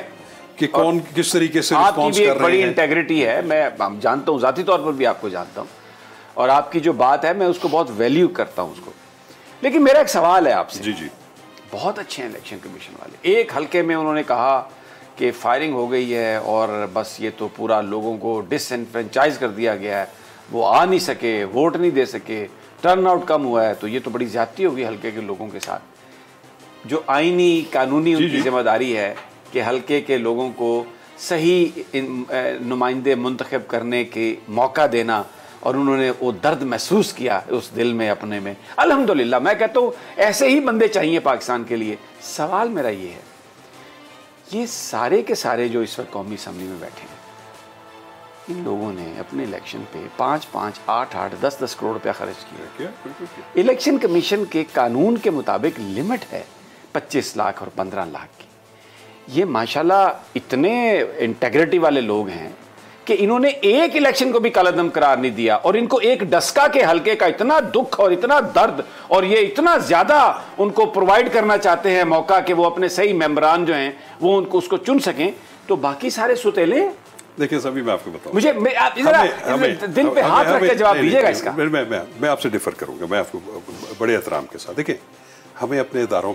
कि कौन किस तरीके से रिस्पॉन्स कर रहे हैं। बड़ी इंटेग्रिटी है, मैं जानता हूँ, ज़ाती तौर पर भी आपको जानता हूँ, और आपकी जो बात है मैं उसको बहुत वैल्यू करता हूँ उसको। लेकिन मेरा एक सवाल है आपसे। जी, बहुत अच्छे हैं इलेक्शन कमीशन वाले। एक हलके में उन्होंने कहा कि फायरिंग हो गई है और बस ये तो पूरा लोगों को डिसएनफ्रेंचाइज कर दिया गया है, वो आ नहीं सके, वोट नहीं दे सके, टर्न आउट कम हुआ है, तो ये तो बड़ी ज़्यादती होगी हलके के लोगों के साथ। जो आईनी कानूनी उनकी जिम्मेदारी है कि हलके के लोगों को सही नुमाइंदे मुंतखब करने के मौका देना, और उन्होंने वो दर्द महसूस किया उस दिल में अपने में। अल्हम्दुलिल्लाह, मैं कहता हूँ ऐसे ही बंदे चाहिए पाकिस्तान के लिए। सवाल मेरा ये है, ये सारे के सारे जो इस वक्त कौमी असम्बली में बैठे हैं, इन लोगों ने अपने इलेक्शन पे 5-5, 8-8, 10-10 करोड़ रुपया खर्च किया। इलेक्शन कमीशन के कानून के मुताबिक लिमिट है 25 लाख और 15 लाख की। ये माशाल्लाह इतने इंटेग्रिटी वाले लोग हैं कि इन्होंने एक इलेक्शन को भी कालादम करार नहीं दिया, और इनको एक डस्का के हलके का इतना दुख और इतना दर्द, और ये इतना ज्यादा उनको प्रोवाइड करना चाहते हैं मौका कि वो अपने सही मेंबरान जो हैं वो उनको उसको चुन सकें, तो बाकी सारे सुतेले। देखिए सभी मैं आपको बताऊं, मुझे दिल पे हाथ रख के जवाब दीजिएगा इसका। मैं आपसे डिफर करूंगा, मैं आपको बड़े एहतराम के साथ, देखिए हमें अपने इदारों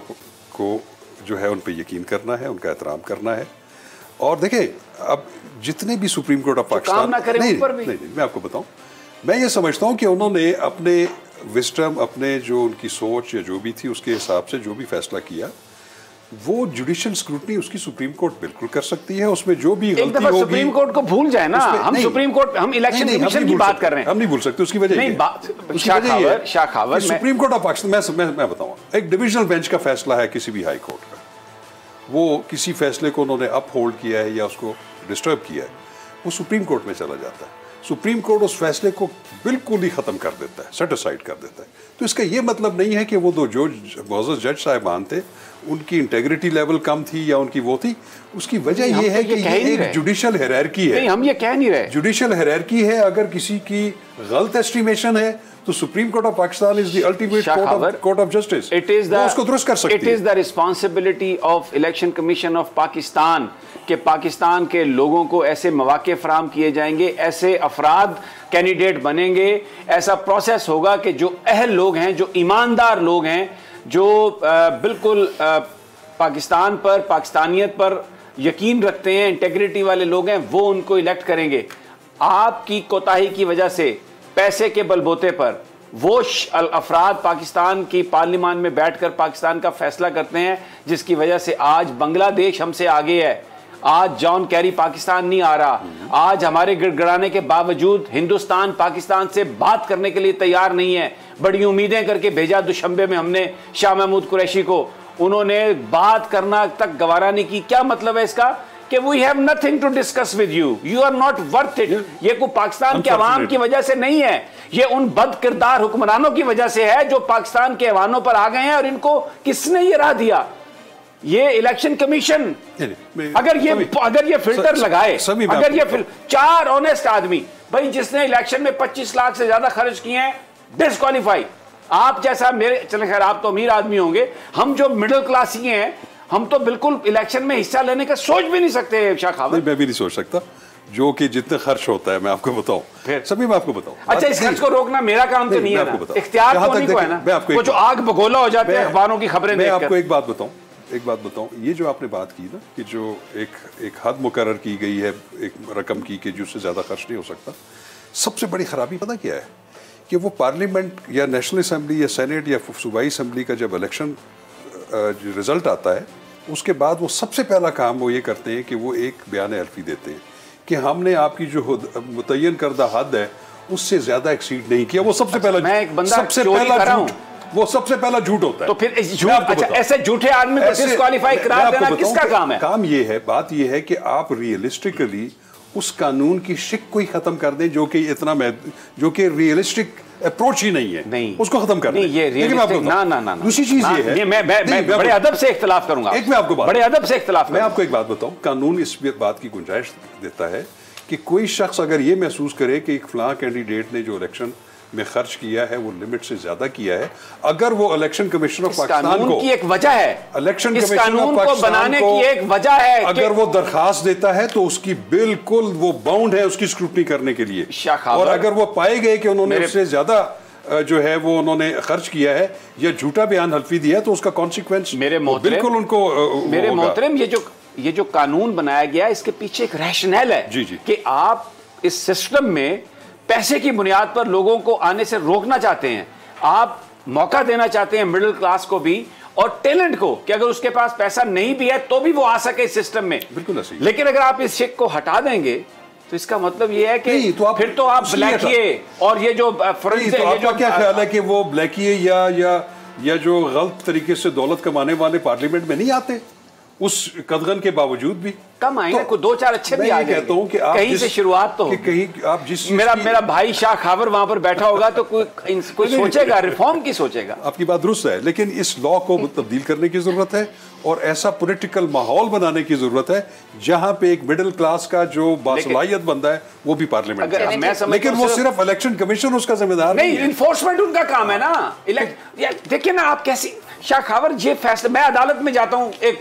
को जो है उन पे यकीन करना है, उनका एहतराम करना है। और देखिए अब जितने भी सुप्रीम कोर्ट ऑफ पाकिस्तान, नहीं, मैं आपको बताऊं, मैं ये समझता हूं कि उन्होंने अपने विजडम, अपने जो उनकी सोच या जो भी थी उसके हिसाब से जो भी फैसला किया, वो जुडिशियल स्क्रूटनी उसकी सुप्रीम कोर्ट बिल्कुल कर सकती है। उसमें जो भी गलती होगी, सुप्रीम कोर्ट को भूल जाए ना, हम सुप्रीम कोर्ट, हम इलेक्शन कमीशन की बात कर रहे हैं, हम नहीं भूल सकते। उसकी वजह शाखावर सुप्रीम कोर्ट ऑफ पाकिस्तान, मैं बताऊं, एक डिविजनल बेंच का फैसला है किसी भी हाई कोर्ट का, वो किसी फैसले को उन्होंने अपहोल्ड किया है या उसको डिस्टर्ब किया है, वो सुप्रीम कोर्ट में चला जाता है। सुप्रीम कोर्ट उस फैसले को बिल्कुल ही ख़त्म कर देता है, सेट असाइड कर देता है। तो इसका ये मतलब नहीं है कि वो दो जो मुअज़्ज़ज़ जज साहिबान थे उनकी इंटेग्रिटी लेवल कम थी या उनकी वो थी। उसकी वजह ये है कि ये एक जुडिशियल हायरार्की है। हम ये कह नहीं रहे, जुडिशियल हायरार्की है। अगर किसी की गलत एस्टिमेशन है तो supreme court of Pakistan is the ultimate court of justice, उसको दुरुस्त कर सकती है। It is the responsibility of election commission of Pakistan कि पाकिस्तान के लोगों को ऐसे मौके फराहम किए जाएंगे, ऐसे अफराद कैंडिडेट बनेंगे, ऐसा प्रोसेस होगा कि जो अहल लोग हैं, जो ईमानदार लोग हैं, जो बिल्कुल पाकिस्तान पर, पाकिस्तानियत पर यकीन रखते हैं, इंटेग्रिटी वाले लोग हैं, वो उनको इलेक्ट करेंगे। आपकी कोताही की वजह से, पैसे के बलबूते पर वो अफराद पाकिस्तान की पार्लियामान में बैठकर पाकिस्तान का फैसला करते हैं, जिसकी वजह से आज बांग्लादेश हमसे आगे है, आज जॉन कैरी पाकिस्तान नहीं आ रहा, आज हमारे गिड़गिड़ाने के बावजूद हिंदुस्तान पाकिस्तान से बात करने के लिए तैयार नहीं है। बड़ी उम्मीदें करके भेजा दुशंबे में हमने शाह महमूद कुरैशी को, उन्होंने बात करना तक गवारा नहीं की। क्या मतलब है इसका कि we have nothing to discuss with you, you are not worth it. ये कोई पाकिस्तान के अवाम की वजह से नहीं है, ये उन बद किरदार हुक्मरानों की वजह से है जो पाकिस्तान के ऐवानों पर आ गए हैं। और इनको किसने ये राह दिया? ये इलेक्शन कमीशन। अगर ये फिल्टर लगाए, अगर ये 4 ऑनेस्ट आदमी, भाई जिसने इलेक्शन में 25 लाख से ज्यादा खर्च किए हैं, डिस्क्वालीफाई। आप जैसा, मेरे चले खैर आप तो अमीर आदमी होंगे, हम जो मिडिल क्लास ही हैं, हम तो बिल्कुल इलेक्शन में हिस्सा लेने का सोच भी नहीं सकते। शाखावर, मैं भी नहीं सोच सकता, जो कि जितना खर्च होता है मैं आपको बताऊं, सभी मैं आपको बताऊं। अच्छा, इस खर्च को रोकना मेरा काम तो नहीं है ना, इख्तियार तो नहीं है ना, वो जो आग बगोला हो जाते हैं अखबारों की खबरें देखकर। मैं आपको एक बात बताऊं, ये जो आपने बात की ना कि जो एक हद मुकर्रर की गई है एक रकम की कि जिससे ज़्यादा खर्च नहीं हो सकता, सबसे बड़ी खराबी पता क्या है कि वो पार्लियामेंट या नेशनल असम्बली या सेनेट या सूबाई असम्बली का जब इलेक्शन रिजल्ट आता है, उसके बाद वो सबसे पहला काम वो ये करते हैं कि वो एक बयान हल्फी देते हैं कि हमने आपकी जो मुतय्यन करदा हद है उससे ज्यादा एक्सीड नहीं किया। वो सबसे पहला, मैं एक बंदा चोरी कर रहा हूं, वो सबसे पहला झूठ होता है। तो फिर झूठ, अच्छा ऐसे झूठे आदमी को डिस्क्वालीफाई करार देना किसका काम है? काम ये है, बात ये है कि आप रियलिस्टिकली उस कानून की शिक को ही खत्म कर दें जो कि रियलिस्टिक अप्रोच ही नहीं है, नहीं उसको खत्म कर दें। ये ना दूसरी चीज ये है, मैं बड़े अदब से इख्तिलाफ करूंगा। मैं आपको बड़े अदब से इख्तिलाफ, मैं आपको एक बात बताऊं, कानून इस बात की गुंजाइश देता है कि कोई शख्स अगर ये महसूस करे कि एक फलां कैंडिडेट ने जो इलेक्शन में खर्च किया है वो लिमिट से ज्यादा किया है, अगर वो इलेक्शन कमीशन ऑफ पाकिस्तान को, की एक वजह है, इलेक्शन कमीशन ऑफ पाकिस्तान को बनाने की एक वजह है, अगर वो दरखास्त देता है तो उसकी बिल्कुल वो बाउंड है उसकी स्क्रूटनी करने के लिए। और अगर वो पाए गए कि उन्होंने उससे ज्यादा जो है वो उन्होंने खर्च किया है या झूठा बयान हल्फी दिया है, तो उसका कॉन्सिक्वेंस बिल्कुल उनको, मेरे मोहतरम, ये जो कानून बनाया गया इसके पीछे एक रैशनल है कि आप इस सिस्टम में पैसे की बुनियाद पर लोगों को आने से रोकना चाहते हैं, आप मौका देना चाहते हैं मिडिल क्लास को भी और टैलेंट को कि अगर उसके पास पैसा नहीं भी है तो भी वो आ सके इस सिस्टम में। बिल्कुल। लेकिन अगर आप इस शिक को हटा देंगे तो इसका मतलब ये है कि तो फिर तो आप ब्लैकिए और ये जो तो आपका क्या ख्याल है कि वो ब्लैकिए या जो गलत तरीके से दौलत कमाने वाले पार्लियामेंट में नहीं आते उस कदगन के बावजूद भी? कम आएंगे, तो दो चार अच्छे भी आ गए। कहता हूं कि आप कहीं से शुरुआत तो कहीं आप जिस मेरा भाई शाह खावर वहां पर बैठा होगा तो कोई सोचेगा, रिफॉर्म की सोचेगा। आपकी बात दुरुस्त है, लेकिन इस लॉ को तब्दील करने की जरूरत है और ऐसा पॉलिटिकल माहौल बनाने की जरूरत है जहां पे एक मिडिल क्लास का जो बासलाहियत बंदा है वो भी पार्लियामेंट में, लेकिन वो सिर्फ इलेक्शन कमीशन उसका जिम्मेदार नहीं, इन्फोर्समेंट उनका काम है ना। देखिए ना आप कैसी शाह खावर ये फैसला, मैं अदालत में जाता हूं एक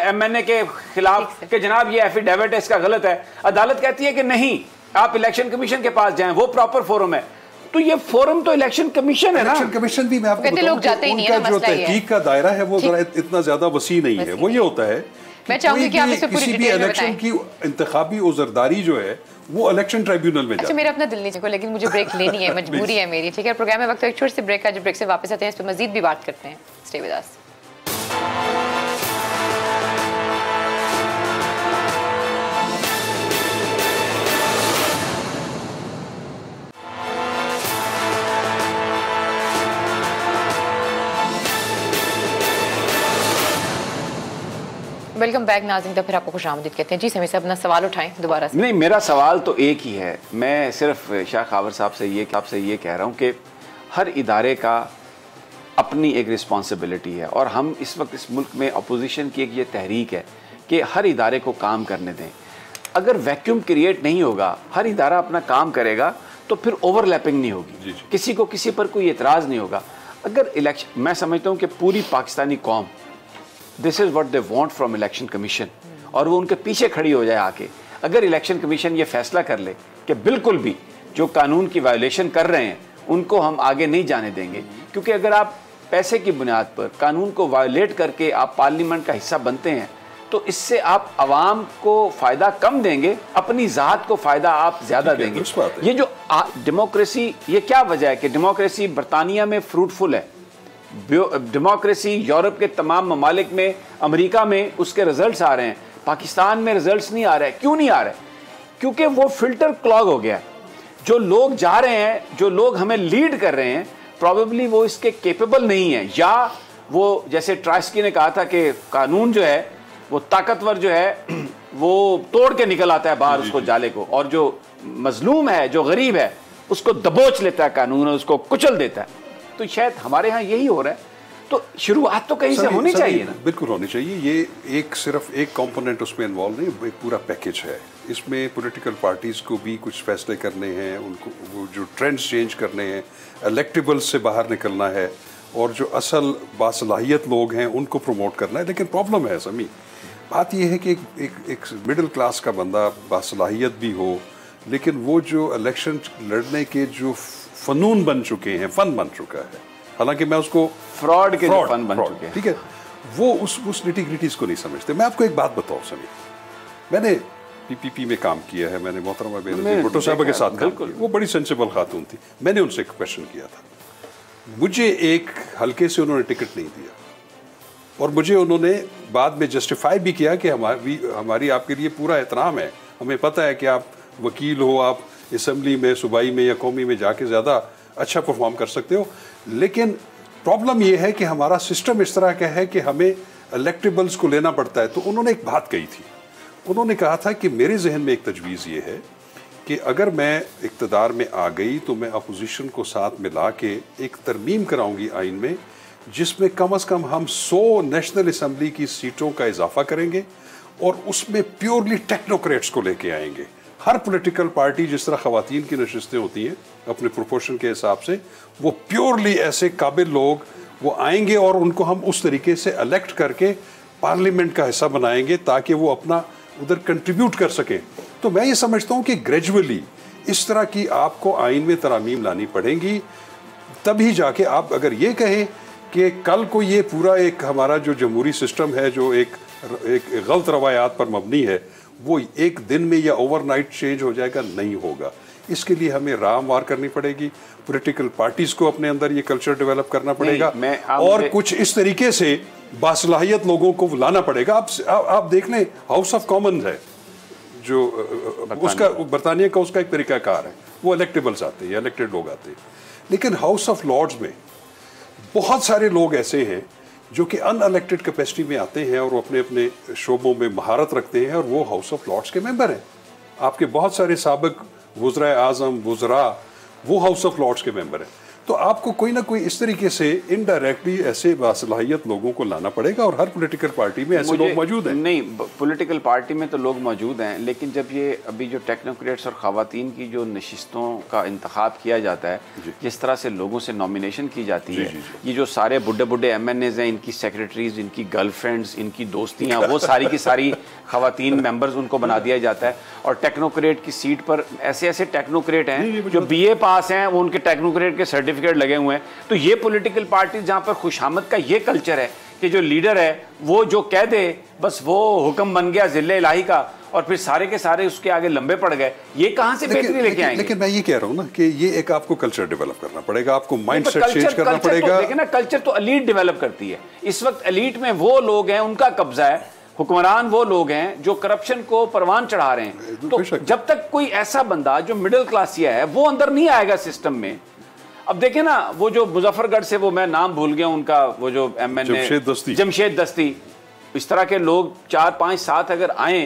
एमएनए के खिलाफ कि जनाब ये एफिडेविट है इसका गलत है, अदालत कहती है कि नहीं आप इलेक्शन कमीशन के पास जाएं, वो प्रॉपर फोरम है। तो ये फोरम तो इलेक्शन कमीशन है ना। इलेक्शन कमीशन भी मैं आपको बताऊं कि उनका जो तहकीक का दायरा है वो जरा इतना ज्यादा वसी नहीं है। वो ये होता है मैं चाहूंगी कि आप इसे पूरी किसी भी इलेक्शन की इंतखाबी उज़रदारी जो है वो इलेक्शन ट्राइब्यूनल में जाती है। अच्छा, मेरा अपना दिल नहीं चाहिए, लेकिन मुझे ब्रेक लेनी है, मजबूरी है मेरी। ठीक है, प्रोग्राम में वक्त एक छोटी सी ब्रेक का, जो ब्रेक से वापस आते हैं इस पर मजीद भी बात करते हैं। Stay with us. Welcome back नाज़रीन, तो फिर आपको खुशामदीद कहते हैं। जी समीर साहब, अपना सवाल उठाएं दोबारा से। नहीं, मेरा सवाल तो एक ही है। मैं सिर्फ शाह खावर साहब से ये कह रहा हूँ कि हर इदारे का अपनी एक रिस्पॉन्सिबिलिटी है और हम इस वक्त इस मुल्क में अपोजिशन की एक ये तहरीक है कि हर इदारे को काम करने दें। अगर वैक्यूम क्रिएट नहीं होगा, हर इदारा अपना काम करेगा तो फिर ओवरलैपिंग नहीं होगी, किसी को किसी पर कोई एतराज़ नहीं होगा। अगर इलेक्शन, मैं समझता हूँ कि पूरी पाकिस्तानी कौम this is what they want from election commission, और वो उनके पीछे खड़ी हो जाए आके। अगर इलेक्शन कमीशन ये फैसला कर ले कि बिल्कुल भी जो कानून की वायोलेशन कर रहे हैं उनको हम आगे नहीं जाने देंगे, क्योंकि अगर आप पैसे की बुनियाद पर कानून को वायोलेट करके आप पार्लियामेंट का हिस्सा बनते हैं तो इससे आप आवाम को फ़ायदा कम देंगे, अपनी ज़ात को फ़ायदा आप ज़्यादा देंगे। ये जो डेमोक्रेसी, ये क्या वजह है कि डेमोक्रेसी बरतानिया में फ्रूटफुल है, डेमोक्रेसी यूरोप के तमाम ममालिक में, अमेरिका में उसके रिजल्ट्स आ रहे हैं, पाकिस्तान में रिजल्ट्स नहीं आ रहे। क्यों नहीं आ रहे? क्योंकि वो फिल्टर क्लॉग हो गया। जो लोग जा रहे हैं, जो लोग हमें लीड कर रहे हैं, प्रॉबेबली वो इसके केपेबल नहीं है, या वो जैसे ट्रास्की ने कहा था कि कानून जो है वो ताकतवर जो है वो तोड़ के निकल आता है बाहर उसको जाले को, और जो मजलूम है, जो गरीब है, उसको दबोच लेता है कानून और उसको कुचल देता है। तो शायद हमारे यहाँ यही हो रहा है। तो शुरुआत तो कहीं से होनी चाहिए ना। बिल्कुल होनी चाहिए। ये सिर्फ एक कंपोनेंट उसमें इन्वॉल्व नहीं, एक पूरा पैकेज है। इसमें पॉलिटिकल पार्टीज़ को भी कुछ फैसले करने हैं, उनको वो जो ट्रेंड्स चेंज करने हैं, इलेक्टेबल्स से बाहर निकलना है, और जो असल बासलाहियत लोग हैं उनको प्रमोट करना है। लेकिन प्रॉब्लम है समी, बात यह है कि एक मिडिल क्लास का बंदा बासलाहियत भी हो, लेकिन वो जो इलेक्शन लड़ने के जो फ़नून बन चुके हैं, फ़न बन चुका है, हालांकि मैं उसको फ्रॉड के फन बन चुके हैं, ठीक है, वो उस निटी-ग्रिटीज़ को नहीं समझते। मैं आपको एक बात बताऊं समीर, मैंने पीपीपी में काम किया है, मैंने मोहतरमा बेनज़ीर भुट्टो साहब के साथ काम किया। वो बड़ी सेंसिबल खातून थी। मैंने उनसे एक क्वेश्चन किया था, मुझे एक हल्के से उन्होंने टिकट नहीं दिया, और मुझे उन्होंने बाद में जस्टिफाई भी किया कि हमारी आपके लिए पूरा एहतराम है, हमें पता है कि आप वकील हो, आप असम्बली में, सूबाई में या कौमी में जाके ज़्यादा अच्छा परफॉर्म कर सकते हो, लेकिन प्रॉब्लम यह है कि हमारा सिस्टम इस तरह का है कि हमें इलेक्टेबल्स को लेना पड़ता है। तो उन्होंने एक बात कही थी, उन्होंने कहा था कि मेरे जहन में एक तजवीज़ ये है कि अगर मैं इक़्तिदार में आ गई तो मैं अपोजिशन को साथ मिला के एक तरमीम कराऊंगी आइन में, जिसमें कम अज़ कम हम 100 नेशनल असम्बली की सीटों का इजाफा करेंगे और उसमें प्योरली टेक्नोक्रेट्स को लेके आएंगे। हर पॉलिटिकल पार्टी जिस तरह ख़वातीन की नशिस्तें होती हैं अपने प्रोपोर्शन के हिसाब से, वो प्योरली ऐसे काबिल लोग वो आएंगे और उनको हम उस तरीके से इलेक्ट करके पार्लियामेंट का हिस्सा बनाएंगे ताकि वो अपना उधर कंट्रीब्यूट कर सकें। तो मैं ये समझता हूँ कि ग्रेजुअली इस तरह की आपको आइन में तरामीम लानी पड़ेंगी, तभी जाके आप अगर ये कहें कि कल को ये पूरा एक हमारा जो जमहूरी सिस्टम है जो एक गलत रवायात पर मबनी है, वो एक दिन में या ओवरनाइट चेंज हो जाएगा, नहीं होगा। इसके लिए हमें रामवार करनी पड़ेगी, पॉलिटिकल पार्टीज को अपने अंदर ये कल्चर डेवलप करना पड़ेगा, और कुछ इस तरीके से बासलाहियत लोगों को लाना पड़ेगा। आप देख लें, हाउस ऑफ कॉमन्स है जो उसका बरतानिया का उसका एक तरीकाकार है, वो इलेक्टेबल्स आते हैं या इलेक्टेड लोग आते हैं। लेकिन हाउस ऑफ लॉर्ड्स में बहुत सारे लोग ऐसे हैं जो कि अनइलेक्टेड कैपेसिटी में आते हैं और वो अपने अपने शोबों में महारत रखते हैं और वो हाउस ऑफ लॉर्ड्स के मेंबर हैं। आपके बहुत सारे साबिक वज़रा आज़म वज़रा वो हाउस ऑफ लॉर्ड्स के मेंबर हैं। तो आपको कोई ना कोई इस तरीके से इनडायरेक्टली ऐसे बासलाहियत लोगों को लाना पड़ेगा और हर पॉलिटिकल पार्टी में ऐसे लोग मौजूद हैं। नहीं, पॉलिटिकल पार्टी में तो लोग मौजूद हैं, लेकिन जब ये अभी जो टेक्नोक्रेट्स और ख़वातीन की जो नशिस्तों का इंतखाब किया जाता है, जिस तरह से लोगों से नॉमिनेशन की जाती है, ये जो सारे बुढ़े बुढ़े MNAs हैं, इनकी सेक्रेटरीज, इनकी गर्लफ्रेंड्स, इनकी दोस्तियाँ, वो सारी की सारी ख़वातीन मेंबर्स उनको बना दिया जाता है। और टेक्नोक्रेट की सीट पर ऐसे ऐसे टेक्नोक्रेट हैं जो BA पास हैं, वो उनके टेक्नोक्रेट के सर्टिफिकेट लगे हुए हैं। तो ये पॉलिटिकल पार्टी जहाँ पर खुशामद का ये कल्चर है कि जो लीडर है वो जो कह दे बस वो हुक्म बन गया ज़िल्ले इलाही का, और फिर सारे के सारे उसके आगे लंबे पड़ गए। ये कहाँ से बेहतरी लेके आएंगे? लेकिन मैं ये कह रहा हूँ ना कि ये एक आपको कल्चर डेवलप करना पड़ेगा, आपको माइंडसेट चेंज करना पड़ेगा। देखिए ना, कल्चर तो एलीट डेवलप करती है। इस वक्त एलीट में वो लोग हैं, उनका कब्जा है, हुक्मरान वो लोग हैं जो करप्शन को परवान चढ़ा रहे हैं। तो जब तक कोई ऐसा बंदा जो मिडिल क्लासिया है वो अंदर नहीं आएगा सिस्टम में। अब देखें ना, वो जो मुजफ्फरगढ़ से, वो मैं नाम भूल गया उनका, वो जो MNA जमशेद दस्ती, इस तरह के लोग 4, 5, 7 अगर आए,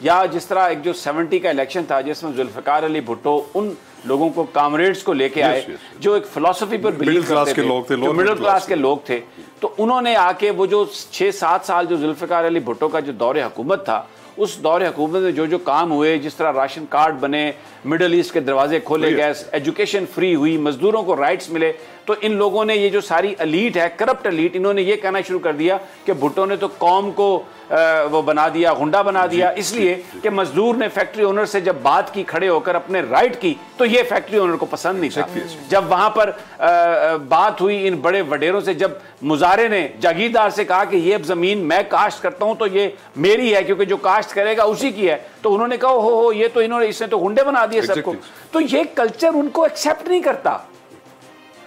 या जिस तरह एक जो 70 का इलेक्शन था जिसमें जुल्फिकार अली भुट्टो उन लोगों को, कामरेड्स को लेके आए जो एक फिलॉसफी पर बिलीव करते थे, जो मिडिल क्लास के लोग थे, तो उन्होंने आके वो जो 6-7 साल जो जुल्फिकार अली भुट्टो का जो दौरे हुकूमत था, उस दौरे हुकूमत में जो जो काम हुए, जिस तरह राशन कार्ड बने, मिडल ईस्ट के दरवाजे खोले गए, एजुकेशन फ्री हुई, मजदूरों को राइट्स मिले, तो इन लोगों ने, ये जो सारी एलीट है, करप्ट एलीट, इन्होंने ये कहना शुरू कर दिया कि भुट्टो ने तो कौम को वो बना दिया, गुंडा बना दिया, इसलिए कि मजदूर ने फैक्ट्री ओनर से जब बात की खड़े होकर अपने राइट की, तो ये फैक्ट्री ओनर को पसंद नहीं था। जब वहां पर बात हुई इन बड़े वडेरों से, जब मुजारे ने जागीरदार से कहा कि ये जमीन मैं काश्त करता हूं तो ये मेरी है, क्योंकि जो काश्त करेगा उसी की है, तो उन्होंने कहा हो ये तो इन्होंने, इसने तो गुंडे बना दिए सबको। तो ये कल्चर उनको एक्सेप्ट नहीं करता।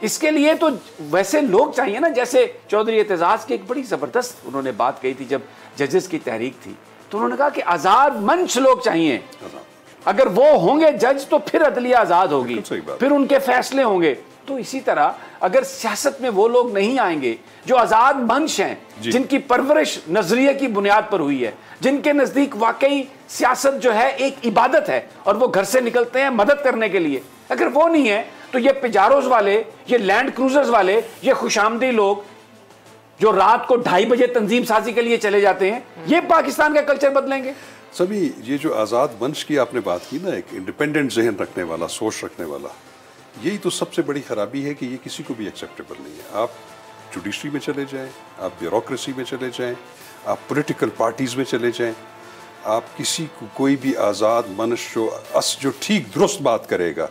इसके लिए तो वैसे लोग चाहिए ना, जैसे चौधरी एतजाज की एक बड़ी जबरदस्त उन्होंने बात कही थी जब जजेस की तहरीक थी, तो उन्होंने कहा कि आजाद मंच लोग चाहिए। अगर वो होंगे जज तो फिर अदलिया आजाद होगी, फिर उनके फैसले होंगे। तो इसी तरह अगर सियासत में वो लोग नहीं आएंगे जो आजाद मंच हैं, जिनकी परवरिश नजरिए की बुनियाद पर हुई है, जिनके नजदीक वाकई सियासत जो है एक इबादत है और वो घर से निकलते हैं मदद करने के लिए, अगर वो नहीं है तो ये पिजारोज वाले, ये लैंड क्रूजर्स वाले, ये खुशामदी लोग जो रात को 2:30 बजे तंजीम साजी के लिए चले जाते हैं, ये पाकिस्तान का कल्चर बदलेंगे। सभी ये जो आज़ाद मंच की आपने बात की ना, एक इंडिपेंडेंट जहन रखने वाला, सोच रखने वाला, यही तो सबसे बड़ी खराबी है कि ये किसी को भी एक्सेप्टेबल नहीं है। आप जुडिशरी में चले जाएं, आप ब्यूरोक्रेसी में चले जाएं, आप पॉलिटिकल पार्टीज़ में चले जाएं, आप किसी को, कोई भी आज़ाद मनुष्य जो ठीक दुरुस्त बात करेगा,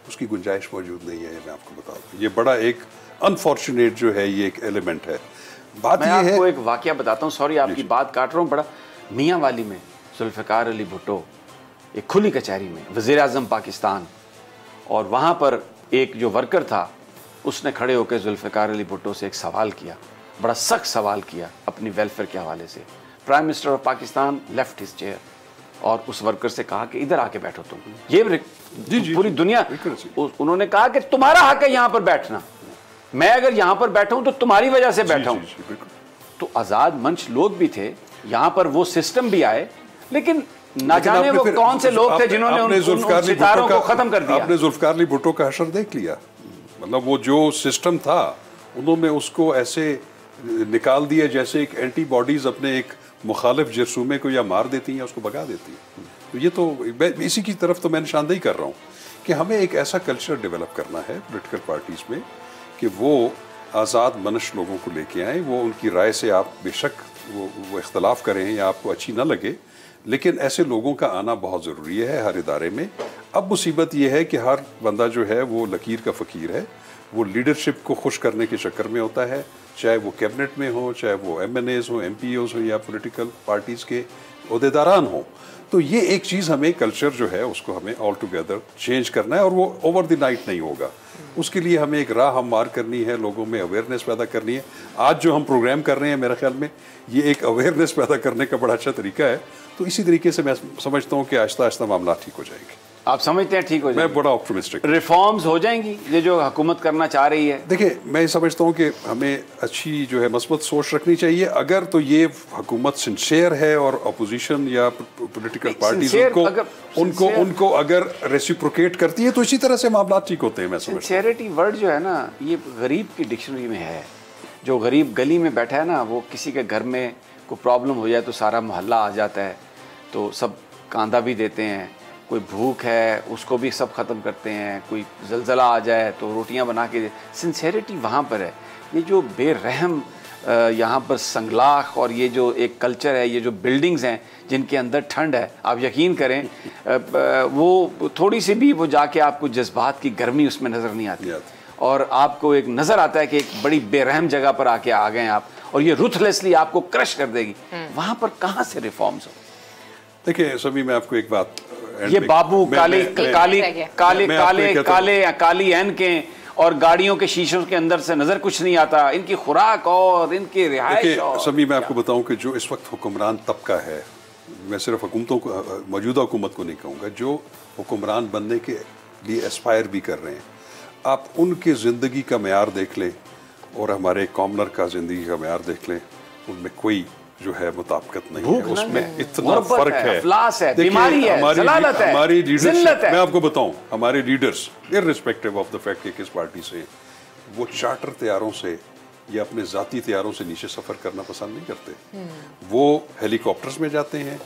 उसकी गुंजाइश मौजूद नहीं है। मैं आपको बता दूं, ये बड़ा एक अनफॉर्चुनेट जो है, ये एक एलिमेंट है। बात मैं ये है, आपको एक वाकया बताता हूँ, सॉरी आपकी बात काट रहा हूँ, बड़ा मियाँ वाली में जुल्फिकार अली भुट्टो एक खुली कचहरी में वज़ीर आज़म पाकिस्तान, और वहाँ पर एक जो वर्कर था उसने खड़े होकर जुल्फिकार अली भुट्टो से एक सवाल किया, बड़ा सख्त सवाल किया अपनी वेलफेयर के हवाले से। Prime minister of Pakistan left his chair और उस वर्कर से कहा कि इधर आके बैठो तुम। ये पूरी दुनिया, उन्होंने कहा कि तुम्हारा हक है यहाँ पर बैठना, मैं अगर यहाँ पर बैठा हूँ तो तुम्हारी वजह से बैठा हूँ। तो आज़ाद मंच लोग भी थे, यहाँ पर वो सिस्टम भी आए, लेकिन ना जाने वो कौन से लोग थे जिन्होंने उन सितारों को खत्म कर दिया। आपने जुल्फिकार अली भुट्टो का हशर देख लिया, मतलब वो जो सिस्टम था उन्होंने उसको ऐसे निकाल दिया जैसे एक एंटीबॉडीज अपने एक मुखालिफ जरसूमे को या मार देती हैं या उसको भगा देती हैं। तो ये तो इसी की तरफ तो मैं निशानदेही कर रहा हूँ कि हमें एक ऐसा कल्चर डेवलप करना है पॉलिटिकल पार्टीज़ में कि वो आज़ाद मनुष्य लोगों को लेके आएँ। वो उनकी राय से आप बेशक वो इख्तलाफ करें या आपको अच्छी ना लगे, लेकिन ऐसे लोगों का आना बहुत ज़रूरी है हर इदारे में। अब मुसीबत ये है कि हर बंदा जो है वो लकीर का फ़कीर है, वो लीडरशिप को खुश करने के चक्कर में होता है, चाहे वो कैबिनेट में हो, चाहे वो MNAs हो, MPOs हो, या पॉलिटिकल पार्टीज़ के ओहदेदारान हो। तो ये एक चीज़ हमें कल्चर जो है उसको हमें ऑल टुगेदर चेंज करना है, और वो ओवर द नाइट नहीं होगा। उसके लिए हमें एक राह हमवार करनी है, लोगों में अवेयरनेस पैदा करनी है। आज जो हम प्रोग्राम कर रहे हैं, मेरे ख्याल में ये एक अवेयरनेस पैदा करने का बड़ा अच्छा तरीका है, तो इसी तरीके से मैं समझता हूँ कि आहिस्ता आहिस्ता मामला ठीक हो जाएंगे। आप समझते हैं ठीक हो जाएंगे? मैं बड़ा ऑप्टिमिस्टिक। रिफॉर्म्स हो जाएंगी ये जो हुकूमत करना चाह रही है? देखिए, मैं समझता हूँ कि हमें अच्छी जो है मस्बत सोच रखनी चाहिए। अगर तो ये हुकूमत सिंसियर है और अपोजिशन या पॉलिटिकल पार्टीज उनको अगर रेसिप्रोकेट करती है तो इसी तरह से मामला ठीक होते हैं। मैं समझता हूँ सिंसियरिटी वर्ड जो है ना, ये गरीब की डिक्शनरी में है। जो गरीब गली में बैठा है ना, वो किसी के घर में कोई प्रॉब्लम हो जाए तो सारा मोहल्ला आ जाता है, तो सब कांधा भी देते हैं। कोई भूख है उसको भी सब ख़त्म करते हैं, कोई जलजला आ जाए तो रोटियां बना के। सिंसेरिटी वहाँ पर है। ये जो बेरहम यहाँ पर संगलाख और ये जो एक कल्चर है, ये जो बिल्डिंग्स हैं जिनके अंदर ठंड है, आप यकीन करें वो थोड़ी सी भी वो जाके आपको जज्बात की गर्मी उसमें नज़र नहीं आती, और आपको एक नज़र आता है कि एक बड़ी बेरहम जगह पर आके आ गए आप, और ये रुथलेसली आपको क्रश कर देगी। वहाँ पर कहाँ से रिफॉर्म्स हो? देखिए सभी, मैं आपको एक बात, ये बाबू काली ऐनकें और गाड़ियों के शीशों के अंदर से नजर कुछ नहीं आता, इनकी खुराक और इनकी रिहाइश। सभी मैं आपको बताऊं कि जो इस वक्त हुक्मरान तबका है, मैं सिर्फ हुकूमतों को, मौजूदा हुकूमत को नहीं कहूँगा, जो हुक्मरान बनने के लिए एस्पायर भी कर रहे हैं, आप उनकी ज़िंदगी का मेयार देख लें और हमारे कॉमनर का ज़िंदगी का मेयार देख लें, उनमें कोई जो है मुताबिकत नहीं है, उसमें इतना फर्क है, बीमारी है, हमारी लीडरशिप। मैं आपको बताऊं, हमारे leaders irrespective of the fact कि किस पार्टी से, वो चार्टर तैयारों से या अपने ज़ाती तैयारों से नीचे सफ़र करना पसंद नहीं करते। वो हेलीकॉप्टर्स में जाते हैं,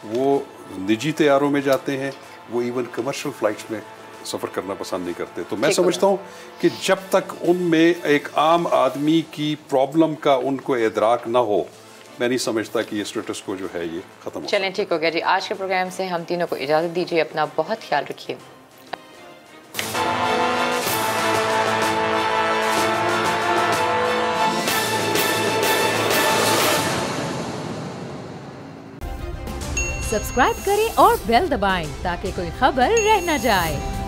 वो निजी तैयारों में जाते हैं, वो इवन कमर्शियल फ्लाइट्स में सफ़र करना पसंद नहीं करते। तो मैं समझता हूँ कि जब तक उनमें एक आम आदमी की प्रॉब्लम का उनको इदराक ना हो, मैं नहीं समझता कि ये स्टेटस को जो है ये ख़त्म हो। चलें, ठीक हो गया जी। आज के प्रोग्राम से हम तीनों को इजाज़त दीजिए। अपना बहुत ख्याल रखिए। सब्सक्राइब करें और बेल दबाएं ताकि कोई खबर रह न जाए।